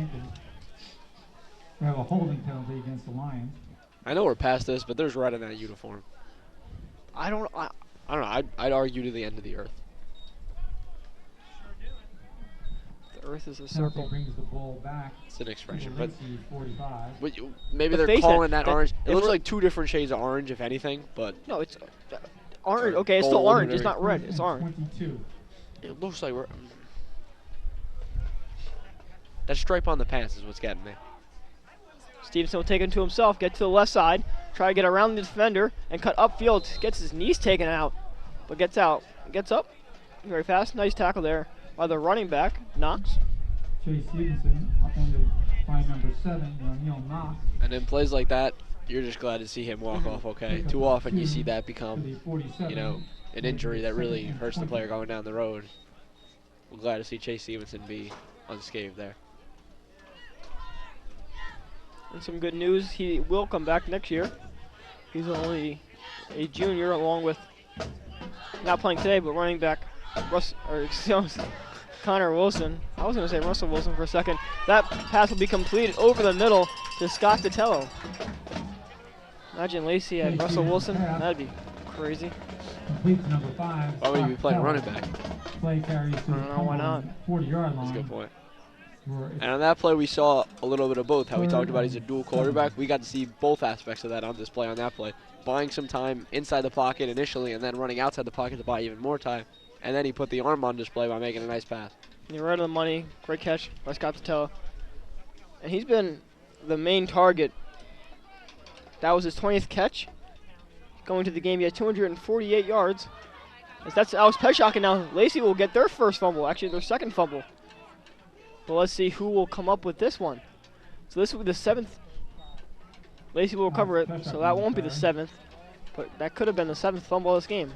We have a holding penalty against the Lions. I know we're past this, but there's red in that uniform. I don't I don't know. I'd argue to the end of the earth. The earth is a Penalty circle. brings the ball back It's an to expression, the but Lacey 45. maybe But they're face calling it, that that- orange. It if looks we're- like two different shades of orange, if anything, but No, it's orange. Okay, it's Gold still or orange. It's not red. First It's and orange. 22. it looks like we're. That stripe on the pants is what's getting me. Stevenson will take it to himself, get to the left side, try to get around the defender, and cut upfield. Gets his knees taken out, but gets out. Gets up very fast. Nice tackle there by the running back, Knox. Chase Stevenson upended by number 7, Neil Knox. And in plays like that, you're just glad to see him walk off okay. Too often you see that To become, the 47. you know, an injury that really hurts the player going down the road. We're glad to see Chase Stevenson be unscathed there. And some good news, he will come back next year. He's only a junior, along with not playing today, but running back Connor Wilson. I was going to say Russell Wilson for a second. That pass will be completed over the middle to Scott Cotello. Imagine Lacey and Russell Wilson. That'd be crazy. Complete to number 5. Why would he be playing Scott running Keller. back? Play carries to I don't know, why not? 40-yard line. That's a good point. For- And on that play, we saw a little bit of both. How we talked about he's a dual quarterback. We got to see both aspects of that on display on that play. Buying some time inside the pocket initially and then running outside the pocket to buy even more time. And then he put the arm on display by making a nice pass. You're right on the money. Great catch by Scott Cotello. And he's been the main target. That was his 20th catch. Going to the game, he had 248 yards. As that's Alex Peshock, and now Lacey will get their first fumble, actually their second fumble. But let's see who will come up with this one. So this will be the 7th. Lacey will recover it, so that won't be the 7th. But that could have been the 7th fumble of this game.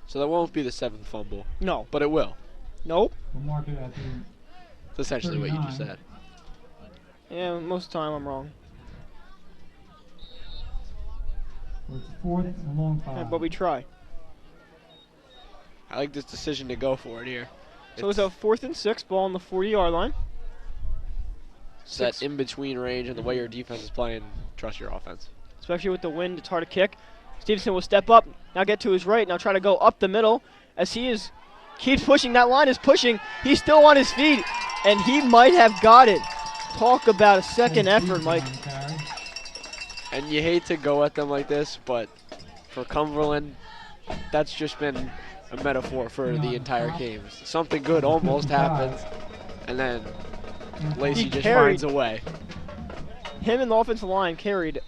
So that won't be the 7th fumble, No. but it will. Nope. We'll mark it at the That's essentially what you just 39. said. Yeah, most of the time I'm wrong. It's 4th and long 5. But we try. I like this decision to go for it here. So it's a 4th and 6, ball on the 40-yard line. That in-between range and the way your defense is playing, trust your offense. Especially with the wind, it's hard to kick. Stevenson will step up, now get to his right, now try to go up the middle as keeps pushing. That line is pushing. He's still on his feet, and he might have got it. Talk about a second effort, Mike. And you hate to go at them like this, but for Cumberland, that's just been a metaphor for the entire game. Something good almost happens, and then Lacey just carried. finds a way. Him and the offensive line carried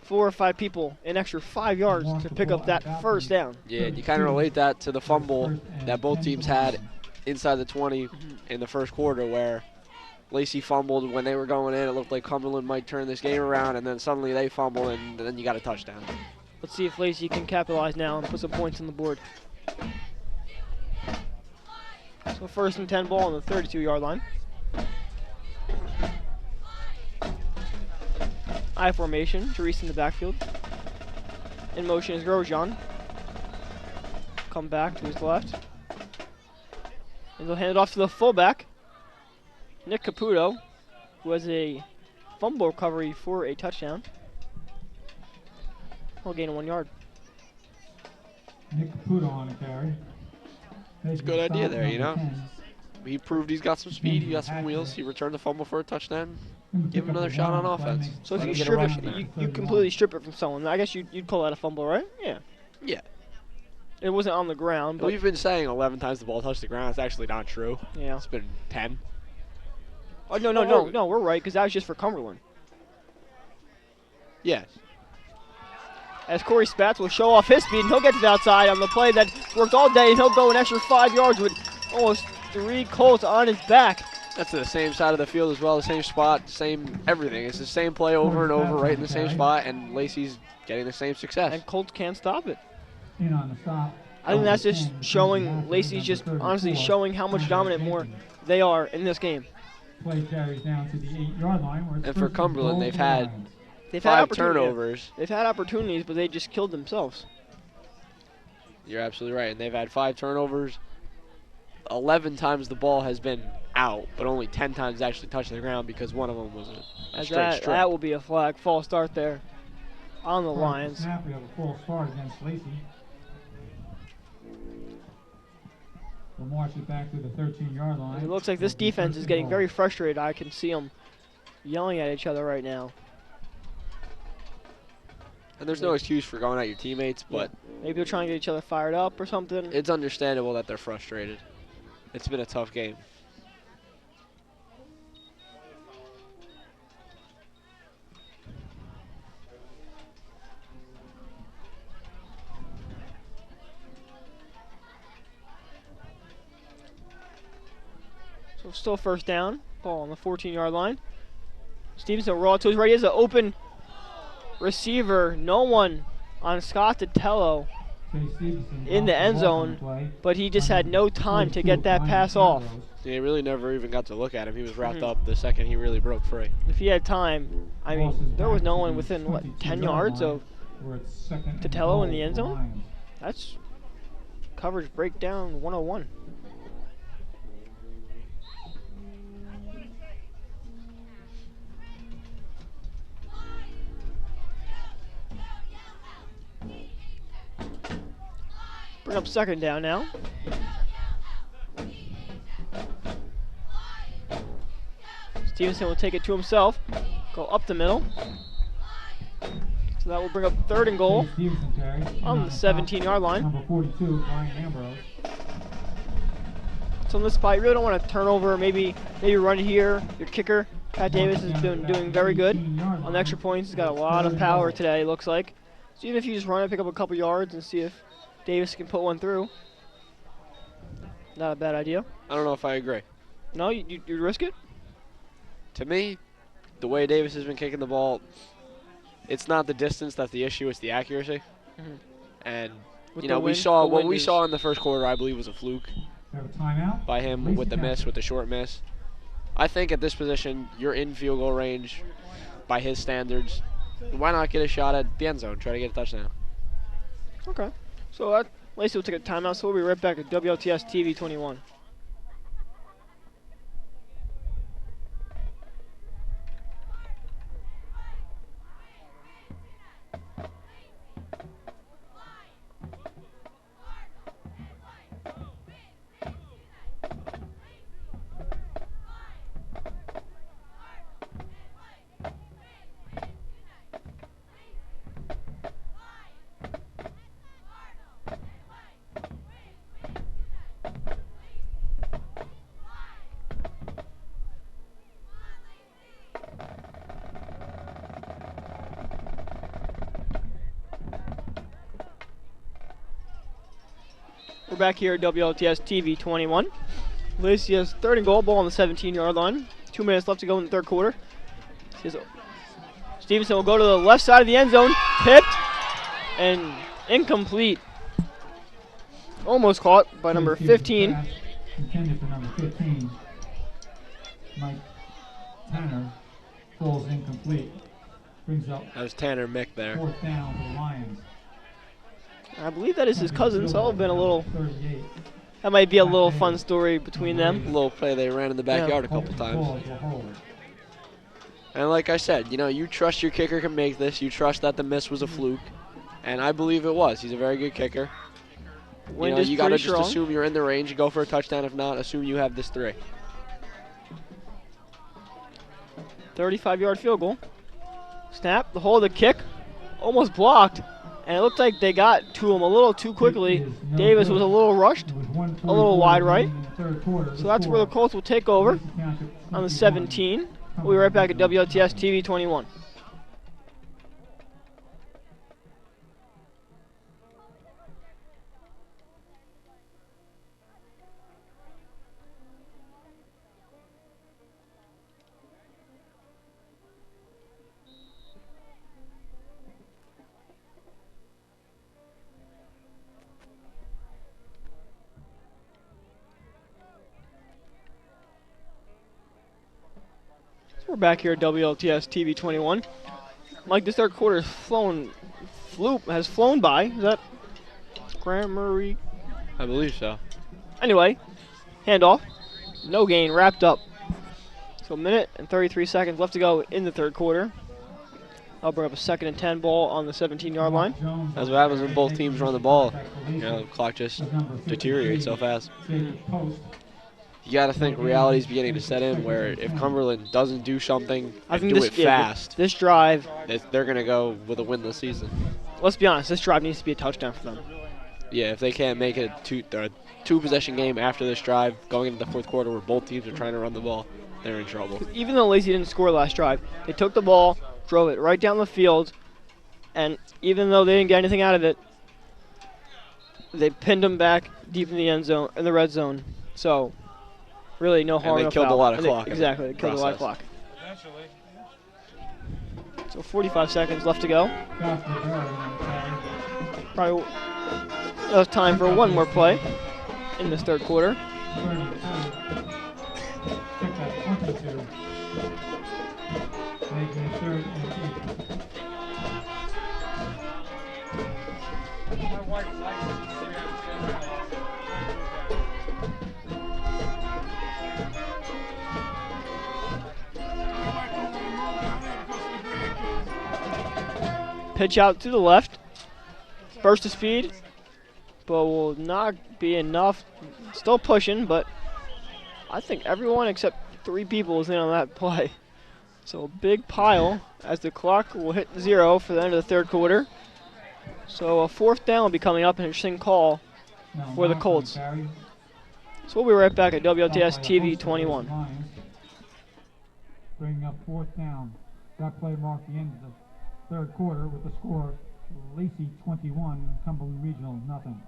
4 or 5 people an extra 5 yards to pick up that first down. Yeah, and you kind of relate that to the fumble that both teams had inside the 20 in the first quarter, where Lacey fumbled when they were going in. It looked like Cumberland might turn this game around, and then suddenly they fumble, and then you got a touchdown. Let's see if Lacey can capitalize now and put some points on the board. So 1st and 10 ball on the 32-yard line. I formation, Therese in the backfield. In motion is Grosjean. Come back to his left. And they'll hand it off to the fullback, Nick Caputo, who has a fumble recovery for a touchdown. He'll gain 1 yard. Nick Caputo on the carry. It's a good idea there, you know. He proved he's got some speed, he got some wheels, he returned the fumble for a touchdown. Give him another shot on offense. So if Let you him get a strip rush it, in there. you completely strip it from someone, I guess you'd call that a fumble, right? Yeah. Yeah. It wasn't on the ground, but We've been saying 11 times the ball touched the ground. It's actually not true. yeah. It's been 10. Oh no, we're right because that was just for Cumberland. Yeah. As Corey Spatz will show off his speed, and he'll get to the outside on the play that worked all day, and he'll go an extra 5 yards with almost 3 Colts on his back. That's the same side of the field as well, the same spot, same everything. It's the same play over and over, right in the same spot, and Lacey's getting the same success. And Colts can't stop it. In on the stop. I think that's just showing, Lacey's just honestly showing how much dominant more they are in this game. Play carries down to the 8-yard line. Where it's And for first and Cumberland, goal they've for the had Lions. They've had 5 opportunities. turnovers. They've had opportunities, but they just killed themselves. You're absolutely right. And they've had 5 turnovers. 11 times the ball has been out, but only 10 times actually touched the ground because one of them was a As straight strip. that will be a flag. False start there on the First Lions. Snap, we have a false start against Lacey. We'll march it back to the 13-yard line. It looks like this defense is getting very frustrated. I can see them yelling at each other right now. And there's no excuse for going at your teammates, but Maybe they're trying to get each other fired up or something. it's understandable that they're frustrated. It's been a tough game. So still 1st down. Ball on the 14-yard line. Stevenson raw to his right. He has an open receiver. No one on Scott Tatello in the end zone, but he just had no time to get that pass off. They really never even got to look at him. He was wrapped up the second he really broke free. If he had time, I mean, there was no one within, what, 10 yards of Tatello in the end zone? That's coverage breakdown 101. Bring up 2nd down now. Stevenson will take it to himself, go up the middle. So that will bring up 3rd and goal on the 17-yard line. Number 42, Brian Ambrose. So in this spot, you really don't want to turn over, maybe run it here. Your kicker, Pat Davis, has been doing very good on the extra points. He's got a lot of power today, it looks like. So even if you just run it, pick up a couple yards and see if Davis can put one through. Not a bad idea. I don't know if I agree. No, you risk it? To me, the way Davis has been kicking the ball, it's not the distance that's the issue, it's the accuracy. Mhm. And, With you the know, wind- what the we wind saw is- in the first quarter, I believe, was a fluke We have a timeout. by him with the miss, with the short miss. I think at this position, you're in field goal range by his standards. Why not get a shot at the end zone, try to get a touchdown? Okay. So Lacey will take a timeout, so we'll be right back at WLTS TV 21. We're back here at WLTS TV 21. Lacey has 3rd and goal, ball on the 17-yard line. 2 minutes left to go in the 3rd quarter. Stevenson will go to the left side of the end zone, tipped, And incomplete. Almost caught by number 15. Intended for number 15. Mike Tanner falls incomplete. Brings up That was Tanner Mick there. 4th down for the Lions. I believe that is his cousin, so it'll been a little. 38. That might be a little fun story between A them. little play they ran in the backyard a couple times. Balls will hold. And like I said, you know, you trust your kicker can make this. You trust that the miss was a fluke. And I believe it was. He's a very good kicker. Wind You is got to pretty just strong. assume you're in the range. You go for a touchdown. If not, assume you have this 3. 35-yard field goal. Snap, the hold, the kick, almost blocked, and it looked like they got to him a little too quickly. Davis was a little rushed, It was 1:44 a little wide right. in the third quarter. So that's where the Colts will take over on the 17. We'll be right back at WLTS TV 21. We're back here at WLTS TV 21. Mike, this third quarter has flown by. Is that grammar? I believe so. Anyway, handoff, no gain, wrapped up. So a minute and 33 seconds left to go in the third quarter. I'll bring up a 2nd and 10 ball on the 17-yard line. That's what happens when both teams run the ball. You know, the clock just deteriorates so fast. You got to think reality's beginning to set in where if Cumberland doesn't do something I and think do this, it yeah, fast, this drive, they're going to go with a winless season. let's be honest, this drive needs to be a touchdown for them. Yeah, if they can't make it a two-possession game after this drive, going into the fourth quarter where both teams are trying to run the ball, they're in trouble. Even though Lacey didn't score last drive, they took the ball, drove it right down the field, and even though they didn't get anything out of it, they pinned them back deep in the end zone, in the red zone. So, really, no harm, And they no killed foul. a lot of And clock. Exactly, they killed a lot of clock. So 45 seconds left to go. Probably enough time for one more play in this third quarter. Making it 3rd and 8. Pitch out to the left. Burst of speed, but will not be enough. Still pushing, but I think everyone except 3 people is in on that play. So a big pile as the clock will hit 0 for the end of the third quarter. So a 4th down will be coming up, an interesting call for the Colts. So we'll be right back at WLTS TV 21. Bringing up 4th down. That play marked the end of the third quarter with the score Lacey 21, Cumberland Regional nothing.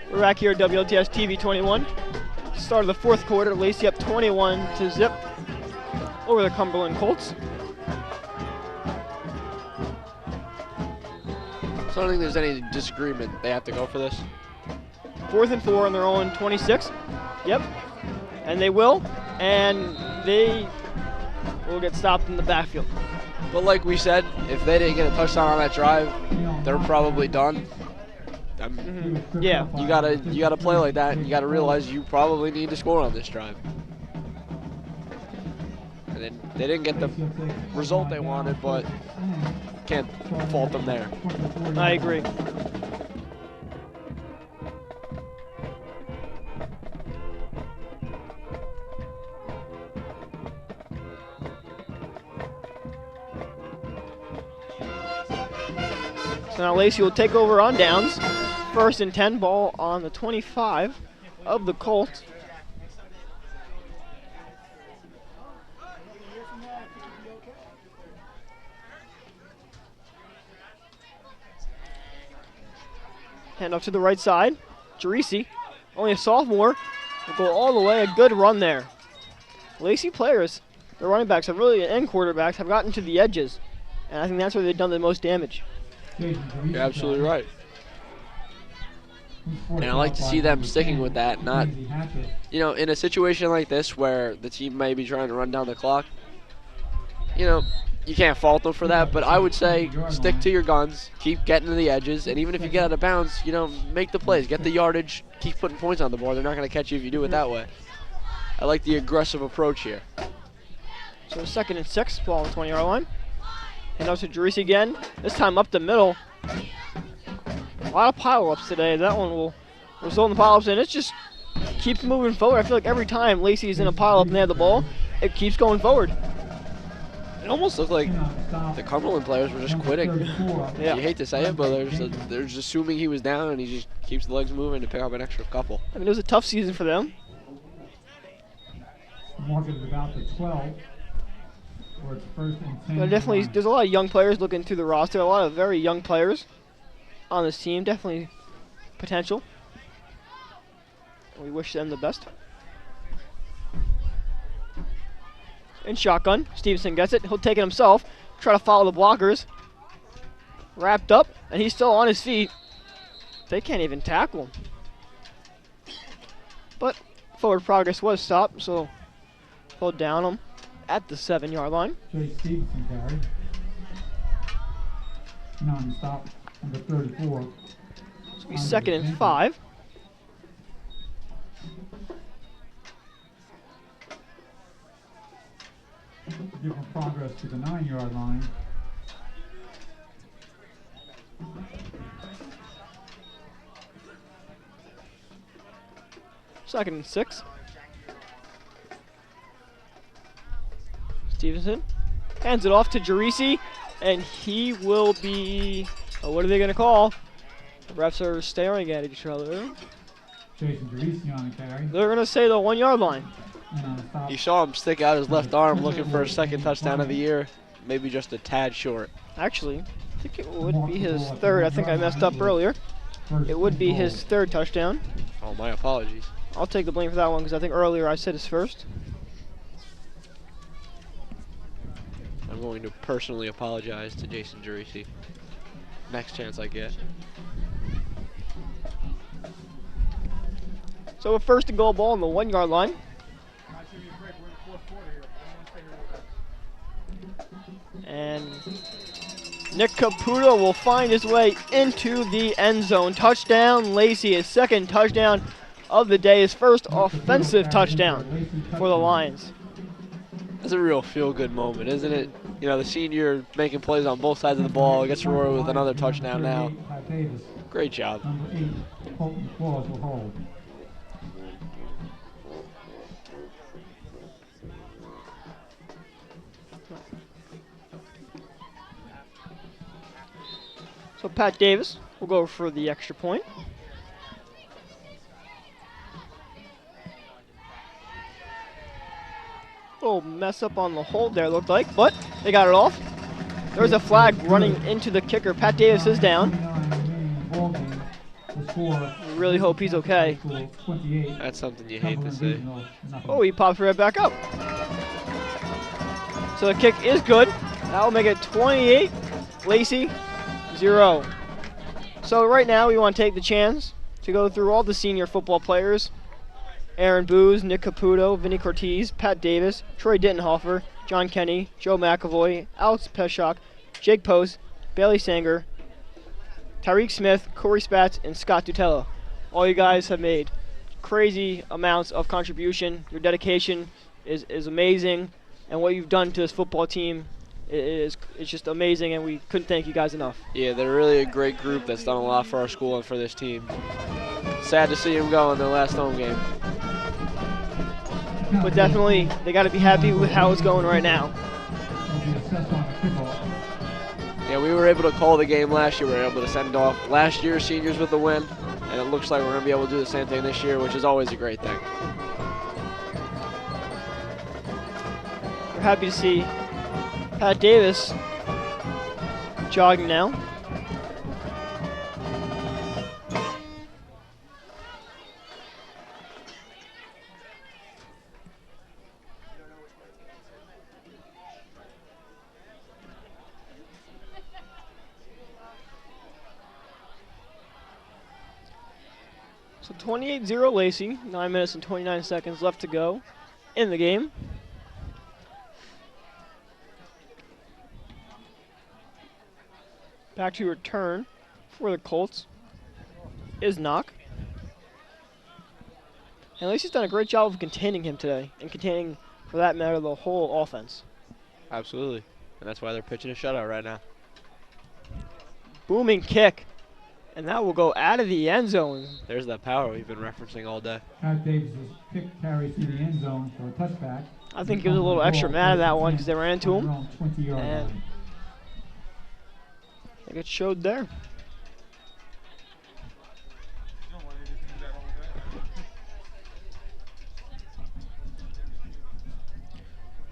We're back here at WLTS TV 21. Start of the fourth quarter, Lacey up 21-0 over the Cumberland Colts. So I don't think there's any disagreement. They have to go for this. 4th and 4 on their own 26. Yep. And they will. And they will get stopped in the backfield. But like we said, if they didn't get a touchdown on that drive, they're probably done. Yeah. You gotta play like that. And you gotta realize you probably need to score on this drive. And then they didn't get the result they wanted, but can't fault them there. I agree. So now Lacey will take over on downs. 1st and 10, ball on the 25 of the Colts. Hand off to the right side. Jerisi, only a sophomore, will go all the way. A good run there. Lacey players, the running backs have really, and quarterbacks, have gotten to the edges. And I think that's where they've done the most damage. You're absolutely right. And I like to see them sticking with that, not, you know, in a situation like this where the team may be trying to run down the clock, you know, you can't fault them for that, but I would say stick to your guns, keep getting to the edges, and even if you get out of bounds, you know, make the plays, get the yardage, keep putting points on the board. They're not going to catch you if you do it that way. I like the aggressive approach here. So 2nd and 6, ball on the 20-yard line. Hand off to Jerisi again, this time up the middle. A lot of pile-ups today. That one will result in the pile-ups, and it just keeps moving forward. I feel like every time Lacey's in a pile-up and they have the ball, it keeps going forward. It almost looked like the Cumberland players were just quitting. Yeah. You hate to say it, but they're just assuming he was down, and he just keeps the legs moving to pick up an extra couple. I mean, it was a tough season for them. Mark it at about the 12. Or it's 1st and 10. But definitely, there's a lot of young players looking through the roster. A lot of very young players on this team. Definitely potential. We wish them the best. In shotgun, Stevenson gets it. He'll take it himself. Try to follow the blockers. Wrapped up, and he's still on his feet. They can't even tackle him. But forward progress was stopped, so they'll down him at the 7-yard line. Jay Stevenson carry. Non-stop, number 34. This will be 2nd and 5. Different progress to the 9-yard line. Second and 6. Stevenson hands it off to Jerisi, and he will be, what are they going to call? The refs are staring at each other. Jason Jerisi on the carry. They're going to say the 1-yard line. You saw him stick out his left arm looking for a 2nd touchdown of the year, maybe just a tad short. Actually, I think it would be his 3rd. I think I messed up earlier. It would be his 3rd touchdown. Oh, my apologies. I'll take the blame for that one because I think earlier I said his 1st. I'm going to personally apologize to Jason Jerisi. Next chance I get. So a 1st and goal ball on the 1-yard line. And Nick Caputo will find his way into the end zone. Touchdown, Lacey, his 2nd touchdown of the day, his 1st offensive touchdown for the Lions. That's a real feel-good moment, isn't it? You know, the senior making plays on both sides of the ball, gets rewarded with another touchdown now. Great job. Number 8, Colton Claus will hold. So Pat Davis will go for the extra point. Little mess up on the hold there, looked like, but they got it off. There's a flag running into the kicker. Pat Davis is down. We really hope he's okay. That's something you hate to see. Oh, he pops right back up. So the kick is good. That will make it 28. Lacey, 0. So right now we want to take the chance to go through all the senior football players. Aaron Booz, Nick Caputo, Vinny Cortez, Pat Davis, Troy Dittenhofer, John Kenny, Joe McAvoy, Alex Peshok, Jake Post, Bailey Sanger, Tyreek Smith, Corey Spatz, and Scott Dutella. All you guys have made crazy amounts of contribution. Your dedication is amazing, and what you've done to this football team is just amazing, and we couldn't thank you guys enough. Yeah, they're really a great group that's done a lot for our school and for this team. Sad to see them go in their last home game. But definitely, they got to be happy with how it's going right now. Yeah, we were able to call the game last year. We were able to send off last year's seniors with the win, and it looks like we're going to be able to do the same thing this year, which is always a great thing. We're happy to see Pat Davis jogging now. So 28-0 Lacey, 9 minutes and 29 seconds left to go in the game. Back to return for the Colts is Knock. And Lacey's done a great job of containing him today, and containing, for that matter, the whole offense. Absolutely. And that's why they're pitching a shutout right now. Booming kick. And that will go out of the end zone. There's that power we've been referencing all day. Pat Davis's kick carries through the end zone for a touchback. I think he was a little extra mad at that one because they ran into him. And I think it showed there.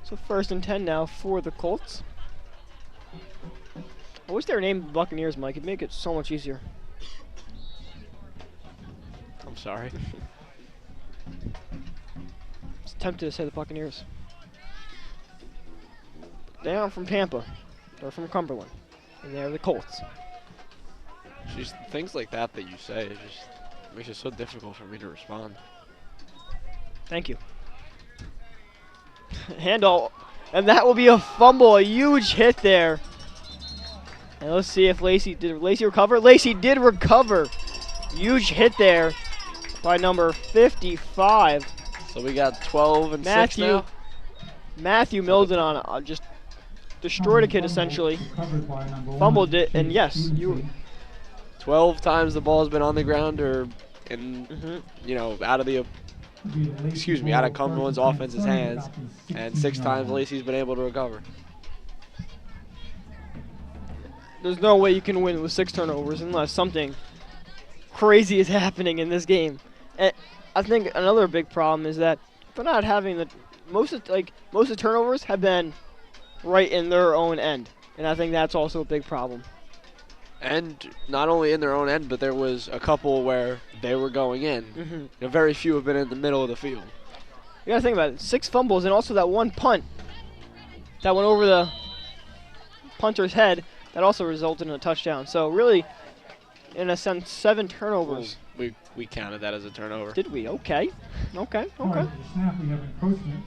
So 1st and 10 now for the Colts. I wish they were named the Buccaneers, Mike. It'd make it so much easier. I'm sorry. I was tempted to say the Buccaneers. They aren't from Tampa. They're from Cumberland. And they're the Colts. Just things like that you say, it just makes it so difficult for me to respond. Thank you. Handoff. And that will be a fumble. A huge hit there. And let's see if Lacey recover? Lacey did recover. Huge hit there by number 55. So we got 12 and 6 now. Matthew Milden on just destroyed a kid essentially. Fumbled it, and yes, 12 times the ball's been on the ground or in, out of Cumberland's offense's hands, and 6 times Lacey's been able to recover. There's no way you can win with 6 turnovers unless something crazy is happening in this game. And I think another big problem is that they're not having most of the turnovers have been right in their own end, and I think that's also a big problem. And not only in their own end, but there was a couple where they were going in. Very few have been in the middle of the field. You gotta think about it. 6 fumbles and also that one punt that went over the punter's head that also resulted in a touchdown. So really, in a sense, 7 turnovers. Well, we counted that as a turnover. Did we? Okay. Okay. All right, the snap, we have encroachment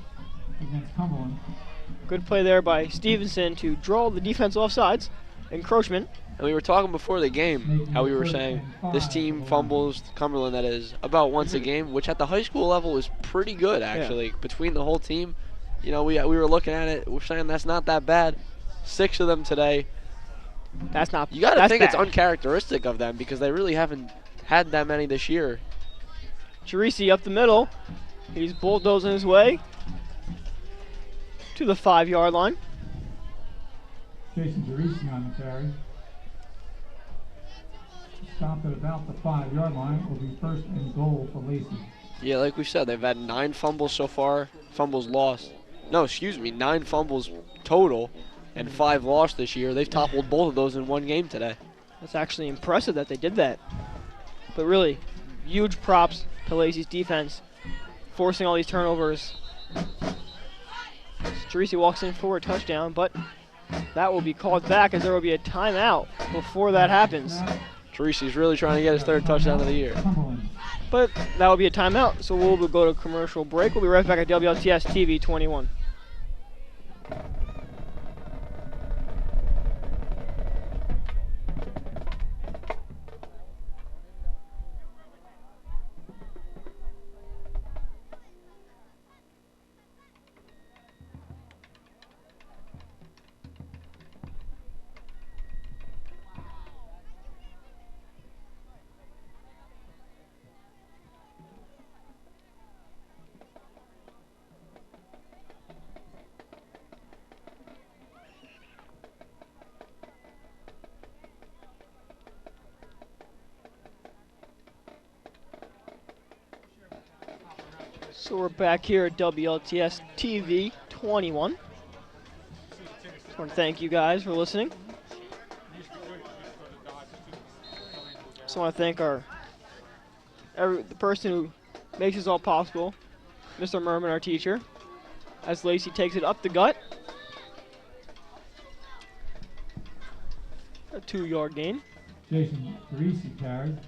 against Cumberland. Good play there by Stevenson to draw the defense off sides. Encroachment. And we were talking before the game how we were saying this team fumbles, Cumberland that is, about once a game, which at the high school level is pretty good actually. Between the whole team, we were looking at it, we're saying that's not that bad. 6 of them today. That's not. You got to think bad. it's uncharacteristic of them because they really haven't had that many this year. Charisi up the middle. He's bulldozing his way to the 5-yard line. Jason Charisi on the carry. Stopped at about the 5-yard line. Will be 1st and goal for Lacey. Yeah, like we said, they've had 9 fumbles so far. Fumbles lost. No, excuse me, 9 fumbles total and 5 lost this year. They've toppled both of those in one game today. That's actually impressive that they did that. But really, huge props to Lacey's defense, forcing all these turnovers. Charisi walks in for a touchdown, but that will be called back as there will be a timeout before that happens. Teresi's really trying to get his third touchdown of the year. Cumberland. But that will be a timeout, so we'll go to commercial break. We'll be right back at WLTS TV 21. So we're back here at WLTS TV 21. Just want to thank you guys for listening. Just want to thank the person who makes this all possible, Mr. Merman, our teacher, as Lacey takes it up the gut. A 2-yard gain. Jason Teresi carried.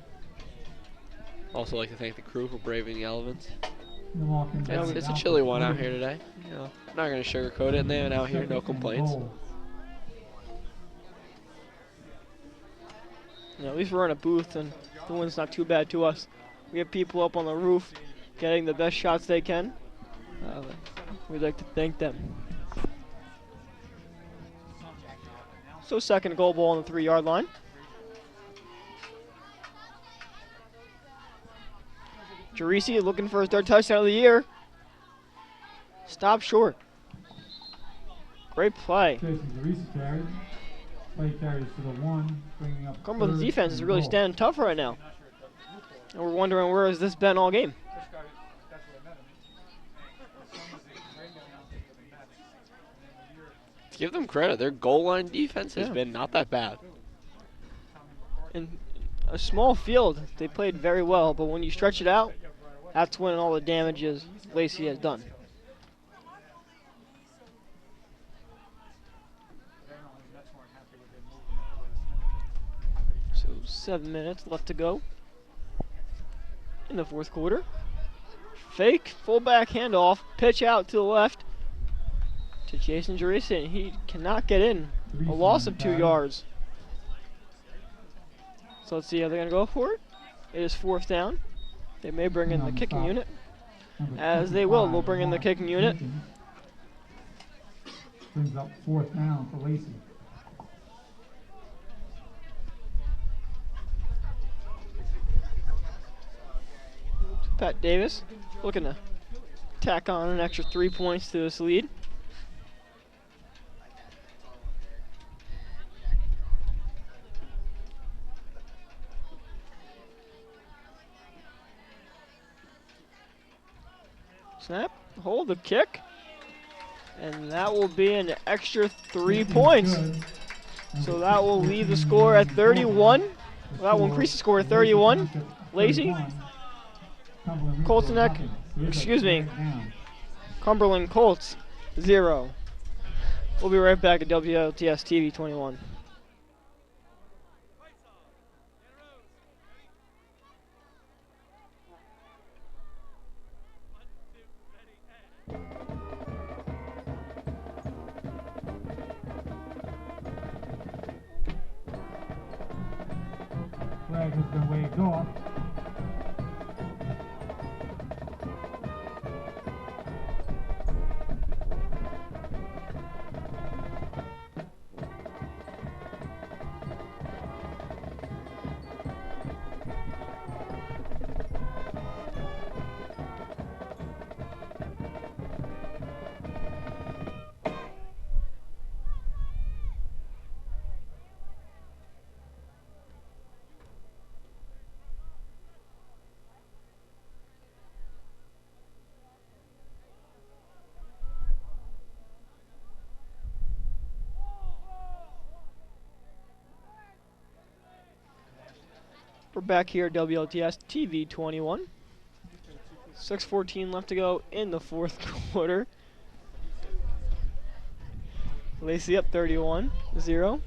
Also like to thank the crew for braving the elements. Milwaukee Valley It's a Alpha chilly one out 40. here today. You know, I'm not going to sugarcoat it. They're out here, no Second and complaints. goal. You know, at least we're in a booth and the wind's not too bad to us. We have people up on the roof getting the best shots they can. We'd like to thank them. So second goal ball on the 3-yard line. Teresi looking for his third touchdown of the year. Stop short. Great play. Jason Teresi carried. Play carries to the 1, bringing up Cumberland's third defense is and really goal. standing tough right now. And we're wondering where has this been all game. To give them credit, their goal line defense has Yeah. been not that bad. In a small field, they played very well, but when you stretch it out, that's when all the damage is Lacey has done. So 7 minutes left to go in the fourth quarter. Fake fullback handoff, pitch out to the left to Jason Teresi, and he cannot get in. A loss of 2 yards. So let's see how they're going to go for it. It is 4th down. They may bring in the kicking unit. Number As they will, 25, they'll bring in the Mark kicking unit. Jenkins. Brings up 4th down for Lacey. Pat Davis looking to tack on an extra 3 points to this lead. Snap, hold the kick, and that will be an extra 3 points. So that will leave the score at 31. That will increase the score to 31. Lacey, Colts neck, excuse me, Cumberland Colts 0. We'll be right back at WLTS TV 21. Flag has been waved off. We're back here at WLTS TV 21. 6:14 left to go in the fourth quarter. Lacey up 31-0.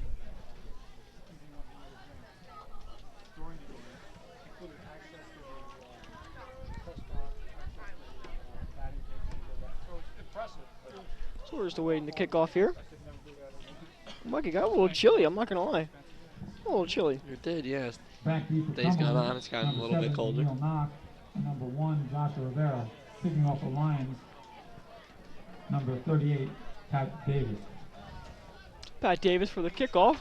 So we're just awaiting the kickoff here. Mikey got a little chilly, I'm not going to lie. A little chilly. It did, yes. Back deep for Days gone Cumberland. on, it's gotten a Number little bit 7, colder. Neil Knock. And number 1, Joshua Rivera. Kicking off the Lions. Number 38, Pat Davis. Pat Davis for the kickoff.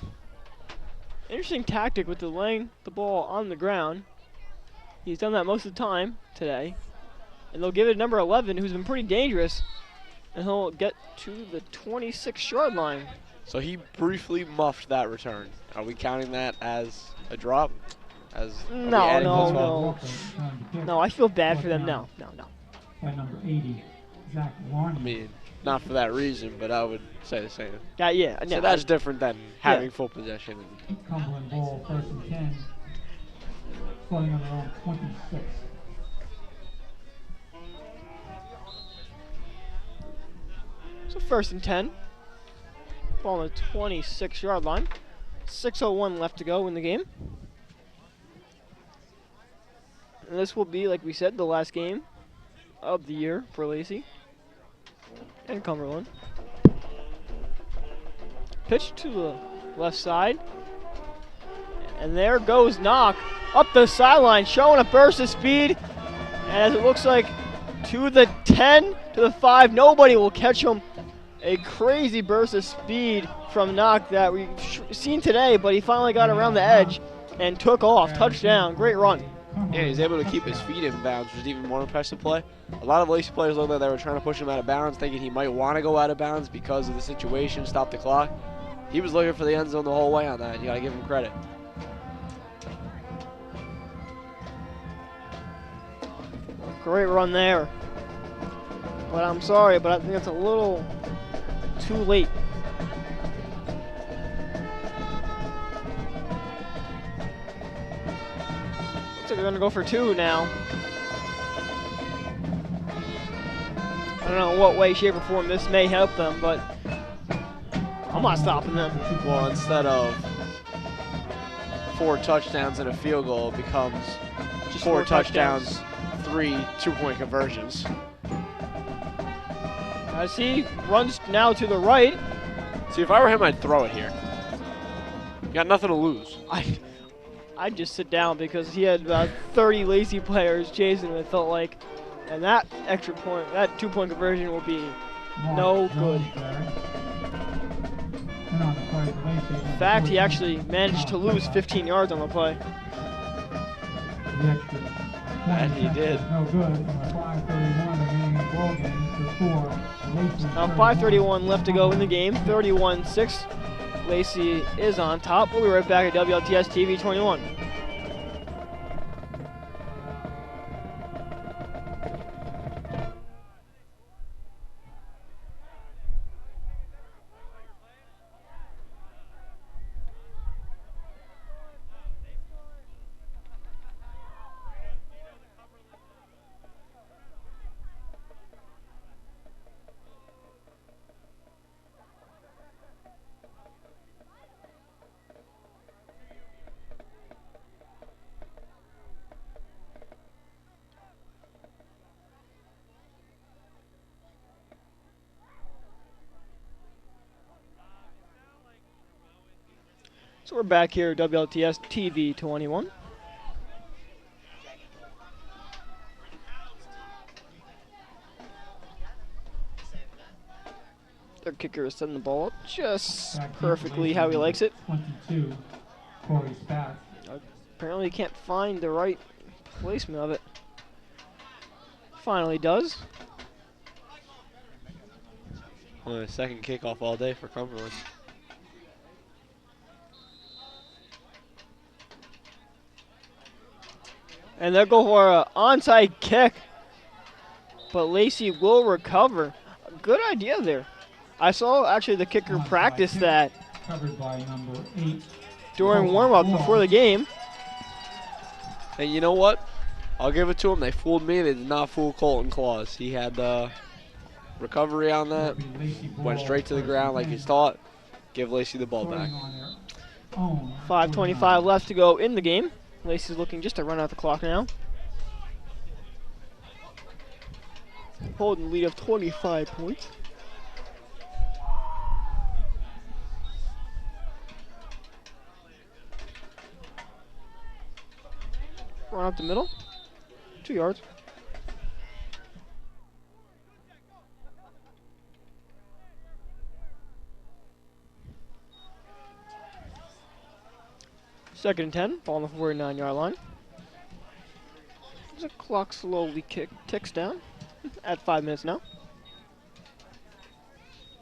Interesting tactic with the laying the ball on the ground. He's done that most of the time today. And they'll give it to number 11, who's been pretty dangerous. And he'll get to the 26-yard line. So he briefly muffed that return. Are we counting that as a drop? No. No, I feel bad for them. No. By number 80, Zach Larney. I mean, not for that reason, but I would say the same. Yeah. So that's different than having full possession. Cumberland ball, 1st and 10. Starting on their own 26. So 1st and 10. Ball on the 26-yard line. 6:01 left to go in the game. And this will be, like we said, the last game of the year for Lacey and Cumberland. Pitch to the left side. And there goes Knock up the sideline, showing a burst of speed. As it looks like to the 10, to the 5, nobody will catch him. A crazy burst of speed from Knock that we've seen today, but he finally got around the edge and took off. Touchdown, great run. Yeah, he's able to keep his feet in bounds, which is even more impressive play. A lot of Lacey players looked like they were trying to push him out of bounds, thinking he might want to go out of bounds because of the situation, stop the clock. He was looking for the end zone the whole way on that. You got to give him credit. Great run there. But I'm sorry, but I think it's a little too late. Looks like they're going to go for 2 now. I don't know what way, shape, or form this may help them, but I'm not stopping them. Well, instead of 4 touchdowns and a field goal, it becomes just 4 touchdowns, 3 2-point conversions. As he runs now to the right. See, if I were him, I'd throw it here. You got nothing to lose. I'd just sit down because he had about 30 Lacey players chasing him, it felt like. And that extra point, that 2-point conversion will be no good. In fact, he actually managed to lose 15 yards on the play. That he did. No good. 5:31 remaining ball game for 4. Now 5:31 left to go in the game. 31-6. Lacey is on top. We'll be right back at WLTS TV 21. So we're back here at WLTS TV 21. Their kicker is setting the ball up just perfectly how he likes it. 22, Corey Spath. Apparently he can't find the right placement of it. Finally does. Only a second kickoff all day for Cumberland. And they'll go for an onside kick. But Lacey will recover. Good idea there. I saw actually the kicker practice that Covered by number 8. during warm-up before the game. And you know what? I'll give it to them. They fooled me. They did not fool Colton Claus. He had the recovery on that. Went straight to the ground like he's taught. Give Lacey the ball back. 5:25 left to go in the game. Lacey's looking just to run out the clock now. Holding lead of 25 points. Run up the middle. 2 yards. Second and 10. Ball on the 49-yard line. The clock slowly ticks down at 5 minutes now.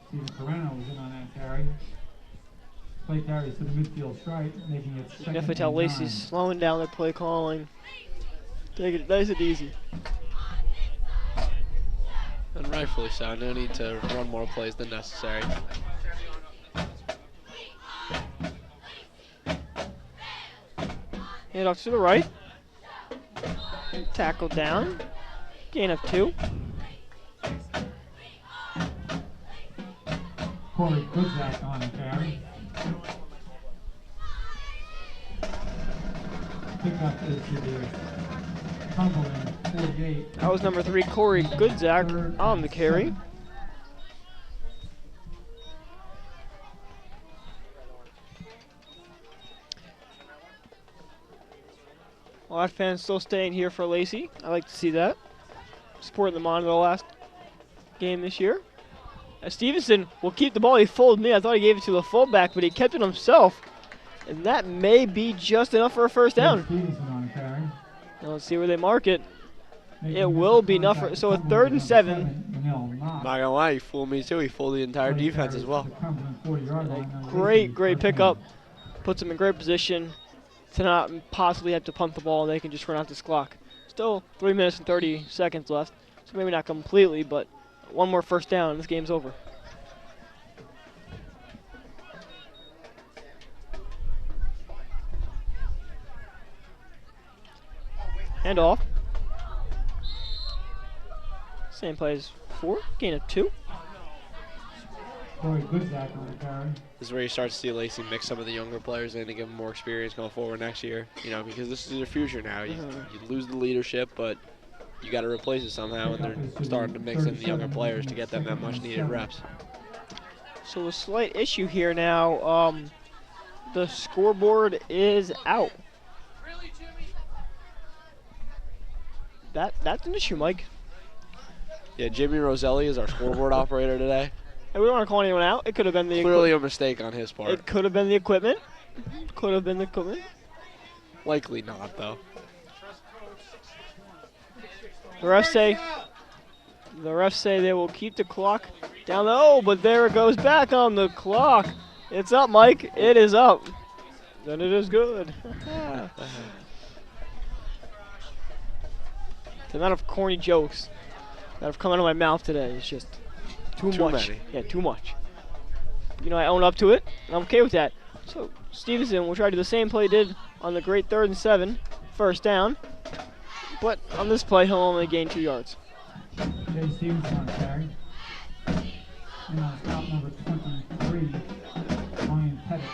Steven Carano was in on that carry. Play carries to the midfield stripe, making it You second can definitely tell and Lacey's 9. slowing down their play calling. Take it nice and easy. And rightfully so. No need to run more plays than necessary. Hand off to the right. Tackle down. Gain of 2. Corey Kudzak on the carry. Pickup is to the Cumberland 48. That was number 3, Corey Goodzak on the carry. A lot of fans still staying here for Lacey. I like to see that. Supporting them on the last game this year. Stevenson will keep the ball. He folded me. I thought he gave it to the fullback, but he kept it himself. And that may be just enough for a first down. Stevenson on the carry. Now let's see where they mark it. Making It this will a be enough for, contact so a Cumberland 3rd and number 7. Manil Knott. Not gonna lie, he fooled me too. He fooled the entire Play defense carries as well. to the Cumberland 40-yard line. Now Great Lacey, first pickup. down. Puts them in great position to not possibly have to punt the ball. They can just run out this clock. Still 3 minutes and 30 seconds left. So maybe not completely, but one more first down and this game's over. Hand off. Same play as 4. Gain of 2. Corey Kudzak on the carry. This is where you start to see Lacey mix some of the younger players in to give them more experience going forward next year. You know, because this is their future now. You lose the leadership, but you got to replace it somehow, and they're starting to mix in the younger players to get them that much needed reps. So a slight issue here now. The scoreboard is out. That's an issue, Mike. Yeah, Jimmy Roselli is our scoreboard operator today. And we don't want to call anyone out. It could have been the Clearly a mistake on his part. It could have been the equipment. Could have been the equipment. Likely not, though. The refs say they will keep the clock down. Oh, but there it goes back on the clock. It's up, Mike. It is up. Then it is good. The amount of corny jokes that have come out of my mouth today is just too much. many. Yeah, too much. You know, I own up to it, and I'm okay with that. So Stevenson will try to do the same play he did on the great 3rd and 7, first down. But on this play, he'll only gain 2 yards. Jay Stevenson on the carry. And on stop number 23, Ryan Pettit.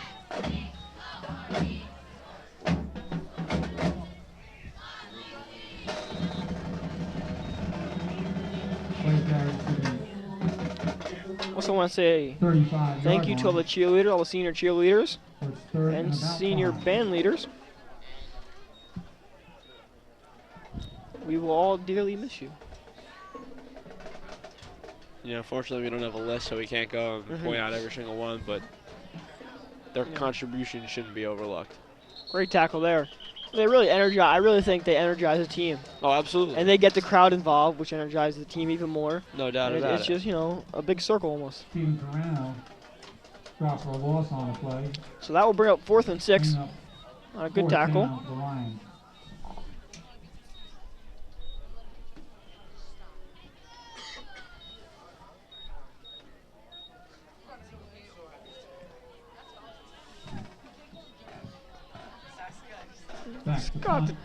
Play carries to the Also want to say 35-yard thank you to all the cheerleaders, all the senior cheerleaders, line. It's third and about senior 5. band leaders. We will all dearly miss you. You know, fortunately we don't have a list, so we can't go and point out every single one, but their contribution shouldn't be overlooked. Great tackle there. They really energize. I really think they energize the team, Oh, absolutely. and they get the crowd involved, which energizes the team even more. No doubt And about it's it. just, you know, a big circle almost. Steven Carano dropped for a loss on the play. So that will bring up 4th and 6 Bring up on a good fourth tackle. down for the Lions. Back to Got punt. the-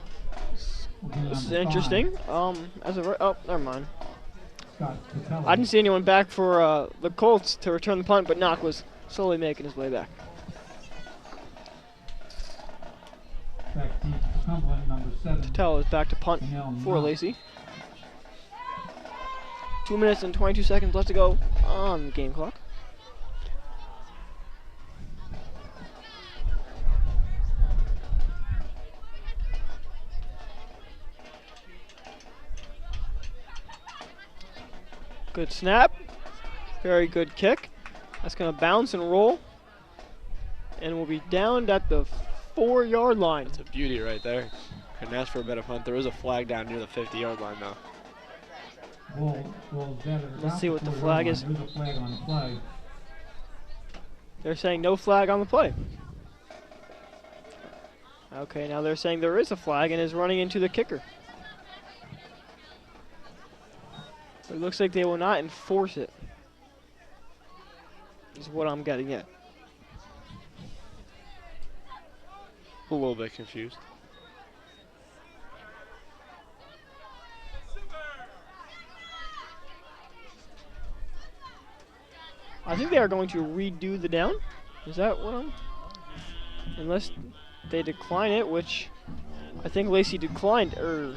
Will be This is number 5, interesting. Oh, never mind. Scott Patella. I didn't see anyone back for the Colts to return the punt, but Knock was slowly making his way back. Back deep to Cumberland, number 7. Tell is back to punt Manel for Knott. Lacey. 2 minutes and 22 seconds left to go on the game clock. Good snap. Very good kick. That's going to bounce and roll. And we'll be down at the 4-yard line. It's a beauty right there. Couldn't ask for a better punt. There is a flag down near the 50-yard line, though. Let's see what the flag is. There's a flag on the play. They're saying no flag on the play. Okay, now they're saying there is a flag and is running into the kicker. It looks like they will not enforce it, is what I'm getting at. A little bit confused. I think they are going to redo the down. Is that what I'm... Unless they decline it, which I think Lacey declined, No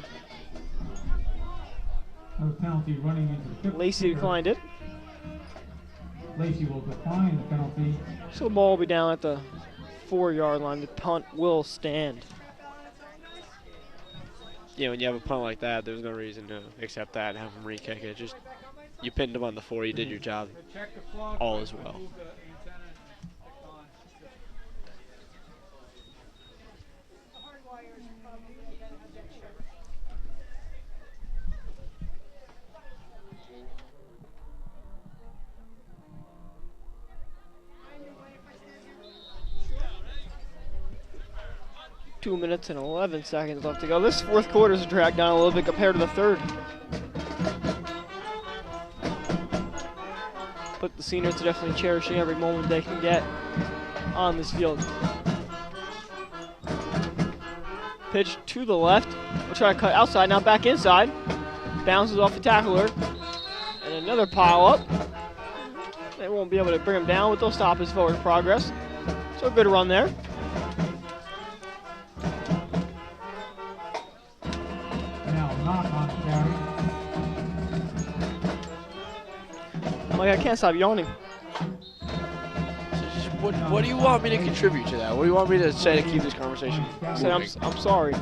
penalty running into the kicker. Lacey declined it. Lacey will decline the penalty. So the ball will be down at the 4-yard line. The punt will stand. Yeah, when you have a punt like that, there's no reason to accept that and have them re-kick it. Just, you pinned them on the 4, you did your job. All is well. 2 minutes and 11 seconds left to go. This fourth quarter is dragged down a little bit compared to the third. But the seniors are definitely cherishing every moment they can get on this field. Pitch to the left. We'll try to cut outside, now back inside. Bounces off the tackler. And another pile up. They won't be able to bring him down, but they'll stop his forward progress. So a good run there. Mike, I can't stop yawning. What do you want me to contribute to that? What do you want me to say to keep this conversation moving? I'm sorry.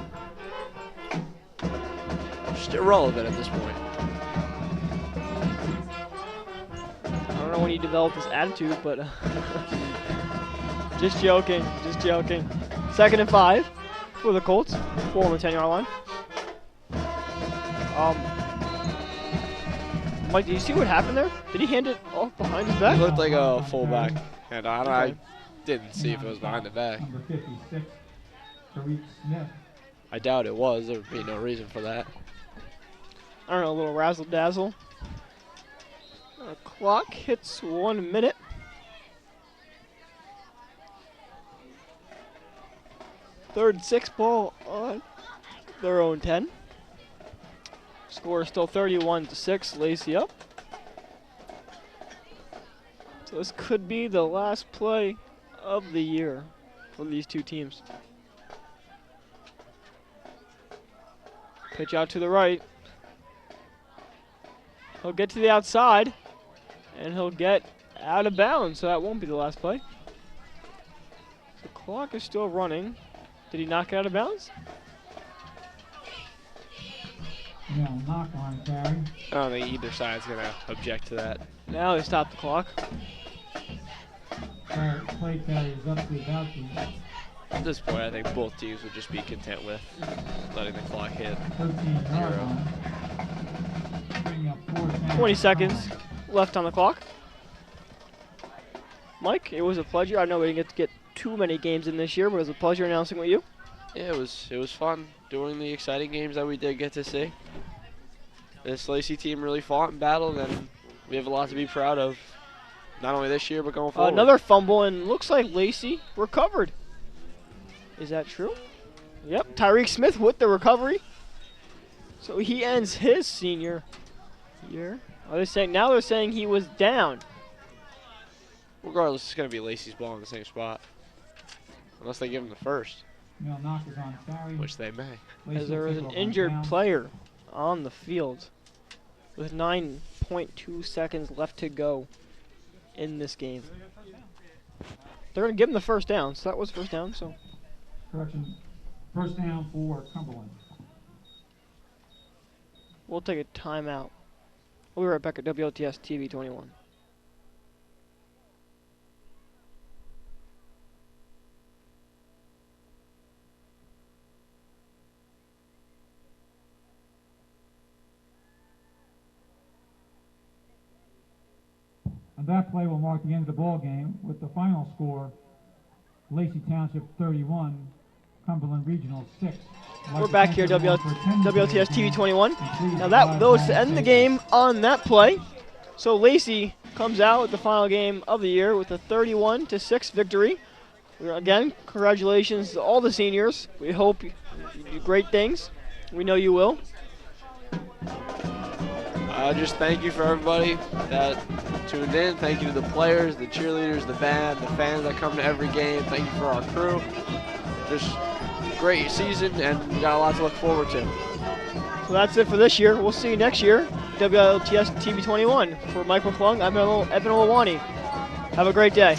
Just irrelevant at this point. I don't know when you develop this attitude, but just joking, just joking. 2nd and 5 for the Colts, 4 on the 10-yard line. Mike, did you see what happened there? Did he hand it off behind his back? He looked like a fullback, and I didn't see if it was behind the back. Number 56, Tariq Smith. I doubt it was. There would be no reason for that. I don't know, a little razzle-dazzle. Clock hits 1 minute. Third and 6 ball on their own 10. Score is still 31-6, Lacey up. So this could be the last play of the year for these two teams. Pitch out to the right. He'll get to the outside, and he'll get out of bounds, so that won't be the last play. The clock is still running. Did he knock it out of bounds? No, knock on carry. I don't think either side's going to object to that. Now they stop the clock. Play carry is up to about At this point, I think both teams would just be content with letting the clock hit 13-yard line. Bring up 20 seconds left on the clock. Mike, it was a pleasure. I know we didn't get too many games in this year, but it was a pleasure announcing with you. Yeah, it was fun doing the exciting games that we did get to see. This Lacey team really fought and battled, and we have a lot to be proud of, not only this year, but going forward. Another fumble, and looks like Lacey recovered. Is that true? Yep, Tyreek Smith with the recovery. So he ends his senior year. Are they saying, now they're saying he was down. Regardless, it's going to be Lacey's ball in the same spot. Unless they give him the first. No, knock is on carry. Which they may. As there is an injured player on the field with 9.2 seconds left to go in this game. They're going to give him the first down, so that was first down. So Correction, first down for Cumberland. we'll take a timeout We'll be right back at WLTS TV 21. And that play will mark the end of the ball game with the final score: Lacey Township 31, Cumberland Regional 6. We're back here, WLTS TV 21. Now that those to end the game on that play. So Lacey comes out with the final game of the year with a 31-6 victory. Again, congratulations to all the seniors. We hope you do great things. We know you will. Just thank you for everybody that tuned in. Thank you to the players, the cheerleaders, the band, the fans that come to every game. Thank you for our crew. Just great season, and we got a lot to look forward to. So that's it for this year. We'll see you next year. WLTS TV 21. For Mike McClung, I'm Evan Olowiany. Have a great day.